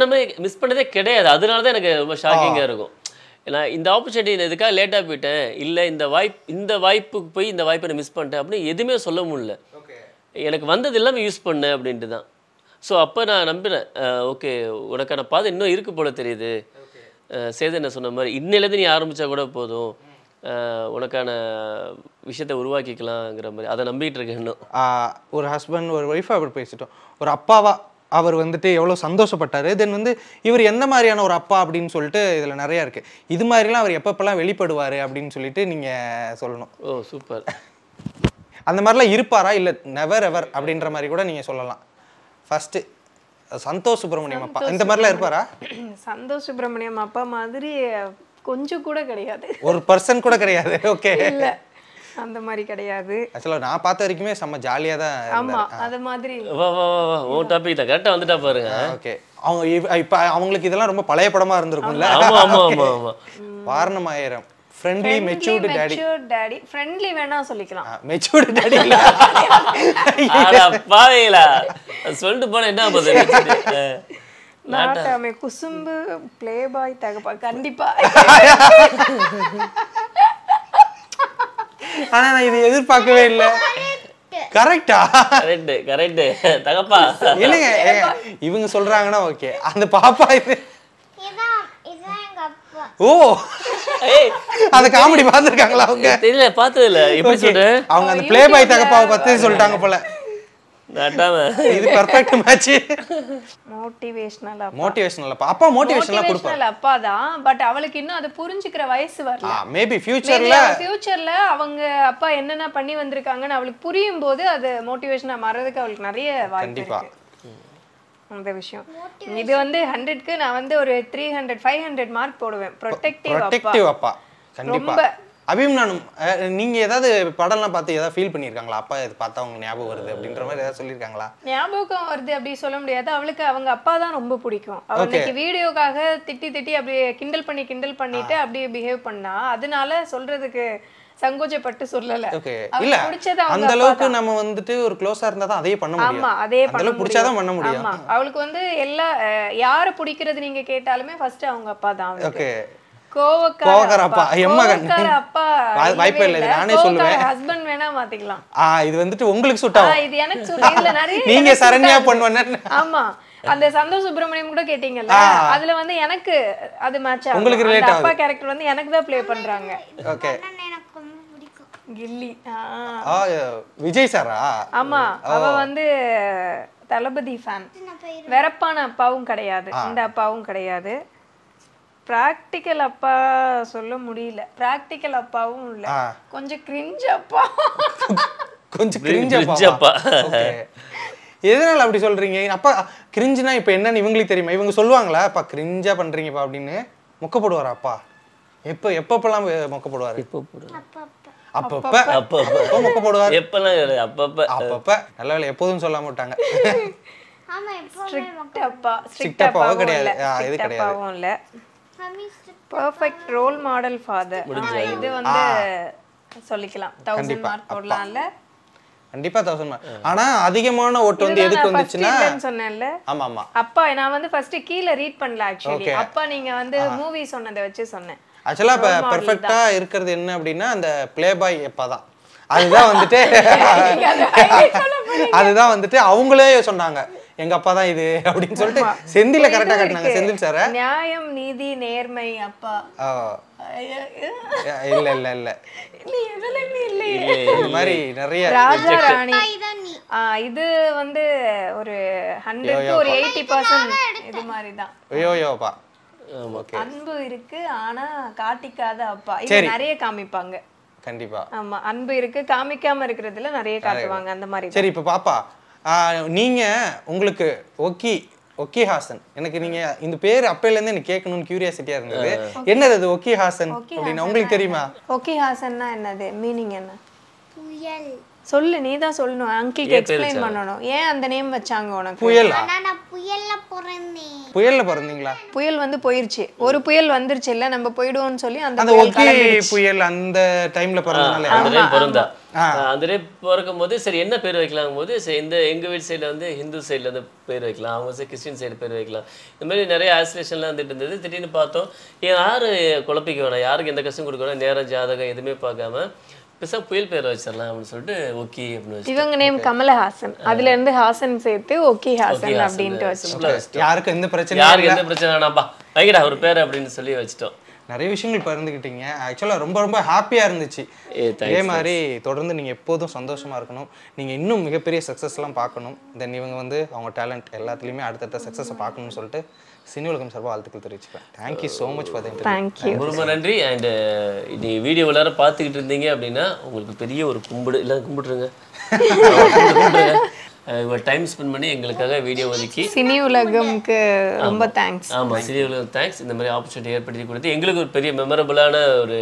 பண்ணதே கிடையாது. அதனால தான் எனக்கு ரொம்ப ஷாக்கிங்காக இருக்கும். நான் இந்த ஆப்பர்ச்சுனிட்டி இதுக்காக லேட்டாக போயிட்டேன், இல்லை இந்த வாய்ப்புக்கு போய் இந்த வாய்ப்பை நான் மிஸ் பண்ணிட்டேன் அப்படின்னு எதுவுமே சொல்ல முடியல. எனக்கு வந்தது எல்லாமே யூஸ் பண்ணேன் அப்படின்ட்டு தான். ஸோ அப்போ நான் நம்பினேன், ஓகே உனக்கான பாதை இன்னும் இருக்கு போல தெரியுது. சேதனை சொன்ன மாதிரி இன்னிலேருந்து நீ ஆரம்பித்தா கூட போதும், உனக்கான விஷயத்தை உருவாக்கிக்கலாங்கிற மாதிரி அதை நம்பிக்கிட்டு இருக்கேன். இன்னும் ஒரு ஹஸ்பண்ட் ஒரு ஒய்ஃபாக அப்படி பேசிட்டோம், ஒரு அப்பாவா அவர் வந்துட்டு எவ்வளோ சந்தோஷப்பட்டார். தென் வந்து இவர் எந்த மாதிரியான ஒரு அப்பா அப்படின்னு சொல்லிட்டு இதில் நிறையா இருக்குது. இது மாதிரிலாம் அவர் எப்பப்பெல்லாம் வெளிப்படுவார் அப்படின்னு சொல்லிட்டு நீங்கள் சொல்லணும். ஓ சூப்பர். அந்த மாதிரிலாம் இருப்பாரா, இல்லை நெவர் எவர் அப்படின்ற மாதிரி கூட நீங்கள் சொல்லலாம். ஃபஸ்ட்டு சந்தோஷ் சுப்ரமணியம் அப்பா இந்த மாதிரிலாம் இருப்பாரா? சந்தோஷ் சுப்ரமணியம் அப்பா மாதிரி கொஞ்சம் கூட கிடையாது, ஒரு பர்சன் கூட கிடையாது. ஓகே, இல்லை அந்த மாதிரி கிடையாது. ஆக்சுவலாக நான் பார்த்த வரைக்குமே செம்ம ஜாலியாக தான். ஆமா அது மாதிரி. வா ஓ டாபிக் தான் கரெக்டாக வந்துட்டா பாருங்க. ஓகே, அவங்க இப்போ அவங்களுக்கு இதெல்லாம் ரொம்ப பழைய படமாக இருந்திருக்கும்ல. Vaaranam Aayiram friendly matured daddy friendly வேணா சொல்லிக்கலாம், மெச்சூர்டு டாடி இல்ல. பாவேலா சொல்லிட்டு போனா என்ன பண்ணுது? நாட்டாமே குசும்பு ப்ளே பாய் தகப்பா கண்டிப்பா. ஆனா நான் இதை எதிர்பார்க்கவே இல்லை. கரெக்டா? கரெக்ட் தகப்பா. இல்லைங்க, இவங்க சொல்றாங்கன்னா ஓகே, அந்த பாப்பா இது ஓ அந்த காமெடி பார்த்துருக்காங்களா அவங்க? தெரியல, பார்த்தது இல்லை. எப்படி சொல்றேன், அவங்க அந்த ப்ளே பாய் தகப்பாவை பத்தி சொல்லிட்டாங்க போல. இது பெர்ஃபெக்ட் மேட்ச். மோட்டிவேஷனல் அப்பா மோட்டிவேஷனலா கொடுப்பாங்க. அப்பா தான், பட் அவளுக்கு இன்னும் அது புரிஞ்சுக்கிற வயசு வரல. மேபி ஃபியூச்சர்ல அவங்க அப்பா என்னென்ன பண்ணி வந்திருக்காங்கன்னு அவளுக்கு புரியும் போது அது மோட்டிவேஷனா மாறதுக்கு அவளுக்கு நிறைய வாய்ப்பு இருக்கு. அந்த விஷயம் இது வந்து 100க்கு நான் வந்து ஒரு 300 500 மார்க் போடுவேன். ப்ரொடெக்டிவ் அப்பா கண்டிப்பா. அபிமானம், நீங்க ஏதாவது படம்லாம் பார்த்து ஏதாவது ஃபீல் பண்ணிருக்காங்களா? அப்பா இது பார்த்தா அவங்க ஞாபகம் வருது அப்படின்ற மாதிரி ஏதாவது சொல்லியிருக்காங்களா? ஞாபகம் வருது அப்படி சொல்ல முடியாது. அவளுக்கு அவங்க அப்பா தான் ரொம்ப பிடிக்கும். அவளுக்கு வீடியோக்காக திட்டி அப்படியே கிண்டல் பண்ணிட்டு அப்படியே பிஹேவ் பண்ணா, அதனால சொல்றதுக்கு சங்கோஜப்பட்டு சொல்லல. இல்ல அந்த அளவுக்கு நம்ம வந்துட்டு ஒரு க்ளோஸா இருந்தா தான் அதே பண்ண முடியும். ஆமா, அதே பண்ண பிடிச்சாதான் பண்ண முடியும். ஆமா, அவளுக்கு வந்து எல்லா யாரை பிடிக்கிறது நீங்க கேட்டாலுமே ஃபர்ஸ்ட் அவங்க அப்பா தான். ஓகே, கோவக்கார அப்பா எம்மகன் அப்பா வாய்ப்பே இல்லை, இது நானே சொல்லுவேன். ஹஸ்பண்ட் வேணா மாத்திக்கலாம். இது வந்துட்டு உங்களுக்கு சூட் ஆகும். இது எனக்கு சூட். இதுல நிறைய நீங்க சரண்யா பண்ணுவீங்க. ஆமா, அந்த சந்தோஷ் சுப்ரமணியம் கூட கேட்டீங்கல்ல, அதுல வந்து எனக்கு அது மேட்ச் ஆகும். உங்களுக்கு ரிலேட் ஆகுது. அப்பா கேரக்டர் வந்து எனக்கு தான் ப்ளே பண்றாங்க. ஓகே. எனக்கு ரொம்ப பிடிக்கும் கில்லி. விஜய் சாரா? ஆமா, அவ வந்து தளபதி ஃபேன். வெறப்பான அப்பாவும் கிடையாது, இந்த அப்பாவும் கிடையாது. பிராக்டிக்கல் அப்பா சொல்ல முடியல, பிராக்டிக்கல் அப்பாவும் இல்ல, கொஞ்சம் கிரிஞ்ச் அப்பா. கொஞ்சம் கிரிஞ்ச் அப்பா. ஓகே. எதனால அப்படி சொல்றீங்க? அப்பா கிரிஞ்சுனா இப்போ என்னன்னு இவங்களுக்கு தெரியுமா? இவங்க சொல்லுவாங்களா அப்பா கிரிஞ்சா பண்றீங்கப்பா அப்படின்னு? மொக்க போடுவாரா அப்பா? எப்பப்பெல்லாம் மொக்க போடுவாரு? அப்பப்ப மொக்க போடுவாரு. அப்பப்ப நல்ல வேலை எப்போதும் சொல்லாம விட்டாங்க. ஸ்ட்ரிக்ட் அப்பா. ஸ்ட்ரிக்ட் அப்பாவும் கிடையாது, இது கிடையாது. அப்பாவும் இல்ல. Perfect role model father. இது வந்து சொல்லிக்கலாம். 1000 மார்க் போடலாம்ல. கண்டிப்பா 1000 மார்க். ஆனா அதிகமான ஓட்டு வந்து எதுக்கு வந்துச்சுன்னா சொன்னேன்ல. ஆமா ஆமா அப்பா நான் வந்து ஃபர்ஸ்ட் கீழ ரீட் பண்ணல एक्चुअली. அப்பா நீங்க வந்து மூவி சொன்னதை வச்சு சொன்னேன். ஆக்சுவலா இப்ப பெர்ஃபெக்ட்டா இருக்குது என்ன அப்படின்னா அந்த ப்ளே பாய் அப்பா தான். அதுதான் வந்துட்டு அதுதான் வந்துட்டு அவங்களே சொன்னாங்க எங்க அப்பா தான் இது அப்படின்னு சொல்லிட்டு செந்தில கரெக்டா காட்டினாங்க. செந்தில் சார் நியாயம் நீதி நேர்மை அப்பா. இல்ல இல்ல இல்ல இந்த மாதிரி நிறைய ராஜா ராணி. இது வந்து ஒரு 100க்கு ஒரு 80% இது மாதிரி தான். ஐயோயோப்பா. அன்பு இருக்கு ஆனா காட்டிக்காத அப்பா. இது நிறைய காமிப்பாங்க. கண்டிப்பா. ஆமா, அன்பு இருக்கு, காமிக்காம இருக்கிறதுல நிறைய காட்டுவாங்க அந்த மாதிரி. சரி, இப்ப பாப்பா நீங்க உங்களுக்கு ஒக்கி ஹாசன், எனக்கு நீங்க இந்த பேர் அப்பையில இருந்து எனக்கு கேட்கணும்னு கியூரியாசிட்டியா இருந்தது. என்னது அது ஒக்கி ஹாசன் அப்படின்னா உங்களுக்கு தெரியுமா? ஒக்கி ஹாசன்னா என்னது, மீனிங் என்ன? புயல். சொல்லு, நீ தான் சொல்லணும். அங்கிளுக்கு எக்ஸ்பிளைன் பண்ணணும். ஏன் அந்த நேம் வச்சாங்க உனக்கு? புயல். நான் புயல்ல பிறந்தேன். புயல்ல பிறந்தீங்களா? புயல் வந்து போயிருச்சு, ஒரு புயல் வந்துருச்சு இல்ல, நம்ம போயிடுவோம்னு சொல்லி அந்த ஒக்கி புயல் அந்த டைம்ல பிறந்தனால அந்த டே பிறக்கும் போது சரி என்ன பேர் வைக்கலாம் போது சரி இந்த எங்க வீட்டு சைடுல வந்து ஹிந்து சைடுல வந்து பேர் வைக்கலாம், அவங்க சைடு கிறிஸ்டின் சைடு பேர் வைக்கலாம், இந்த மாதிரி நிறைய ஆஸ்பிரேஷன்லாம் வந்துட்டு இருந்தது. திடீர்னு பார்த்தோம் யாரு குழப்பிக்க வேணாம், யாருக்கு எந்த கஷ்டம் கொடுக்க வேணாம், நேரம் ஜாதகம் எதுவுமே பார்க்காம பெருசா புயல் பேர் வச்சிடலாம் அப்படின்னு சொல்லிட்டு ஓகே அப்படின்னு. இவங்க நேம் கமலஹாசன், அதுல இருந்து ஹாசன் சேர்த்து ஓகே ஹாசன் அப்படின்ட்டு வச்சிட்டோம். யாருக்கு எந்த பிரச்சனை வேணாம்பா வைக்கடா ஒரு பேர் அப்படின்னு சொல்லி வச்சிட்டோம். நிறைய விஷயங்கள் பகிர்ந்துக்கிட்டீங்க. ஆக்சுவலாக ரொம்ப ரொம்ப ஹாப்பியாக இருந்துச்சு. இதே மாதிரி தொடர்ந்து நீங்கள் எப்போதும் சந்தோஷமாக இருக்கணும். நீங்கள் இன்னும் மிகப்பெரிய சக்ஸஸ்லாம் பார்க்கணும். தென் இவங்க வந்து அவங்க டேலண்ட் எல்லாத்துலேயுமே அடுத்தடுத்த சக்ஸஸை பார்க்கணும்னு சொல்லிட்டு சினி உலகம் சார்பாக வாழ்த்துக்கள் தெரிவிச்சுப்பேன். Thank you so much for the thank you, ரொம்ப நன்றி. அண்ட் நீ வீடியோ எல்லாரும் பார்த்துக்கிட்டு இருந்தீங்க அப்படின்னா உங்களுக்கு பெரிய ஒரு கும்பிடு இல்லை கும்பிட்டுருங்க டைம் ஸ்பெண்ட் பண்ணி எங்களுக்காக வீடியோ ஒதுக்கி சினி உலகம்க்கு ரொம்ப தேங்க்ஸ். ஆமாம், சினி உலகம் தேங்க்ஸ். இந்த மாதிரி ஆப்பர்ச்சுனிட்டி ஏற்படுத்தி கொடுத்து எங்களுக்கு ஒரு பெரிய மெமரபுளான ஒரு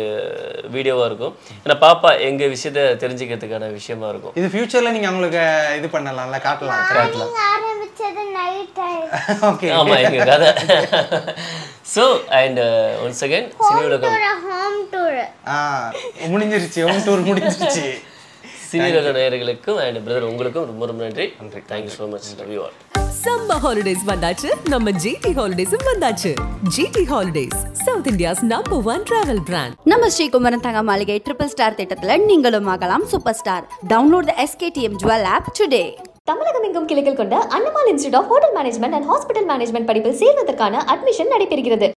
வீடியோவாக இருக்கும். ஏன்னா பாப்பா எங்கள் விஷயத்தை தெரிஞ்சுக்கிறதுக்கான விஷயமா இருக்கும். இது ஃபியூச்சரில் நீங்கள் அவங்களுக்கு இது பண்ணலாம்ல, காட்டலாம். ஆரம்பிச்சது நைட் ஆயிடுச்சு. ஓகே, ஆமாம் எங்கள் கதை. So and once again Cini Ulagam home tour முடிஞ்சிருச்சு. ஹோம் டூர் முடிஞ்சிருச்சு. சினிரக நேயர்களுக்கும் அண்ட் பிரதர் உங்களுக்கும் ரொம்ப ரொம்ப நன்றி. Thank you so much. Love you all. Summer holidays வந்தாச்சு, நம்ம ஜிடி ஹாலிடேஸும் வந்தாச்சு. GT holidays, South India's #1 travel brand. நம்ம ஸ்ரீகுமரன் தங்க மாளிகை ட்ரிபிள் ஸ்டார் திட்டத்துல நீங்களும் ஆகலாம் super star. Download the SKTM jewel app today. தமிழகம் எங்கும் கிளைகள் கொண்ட Annamal institute of hotel management and hospital management படிப்பில் சேர்வதற்கான அட்மிஷன் நடைபெறுகிறது.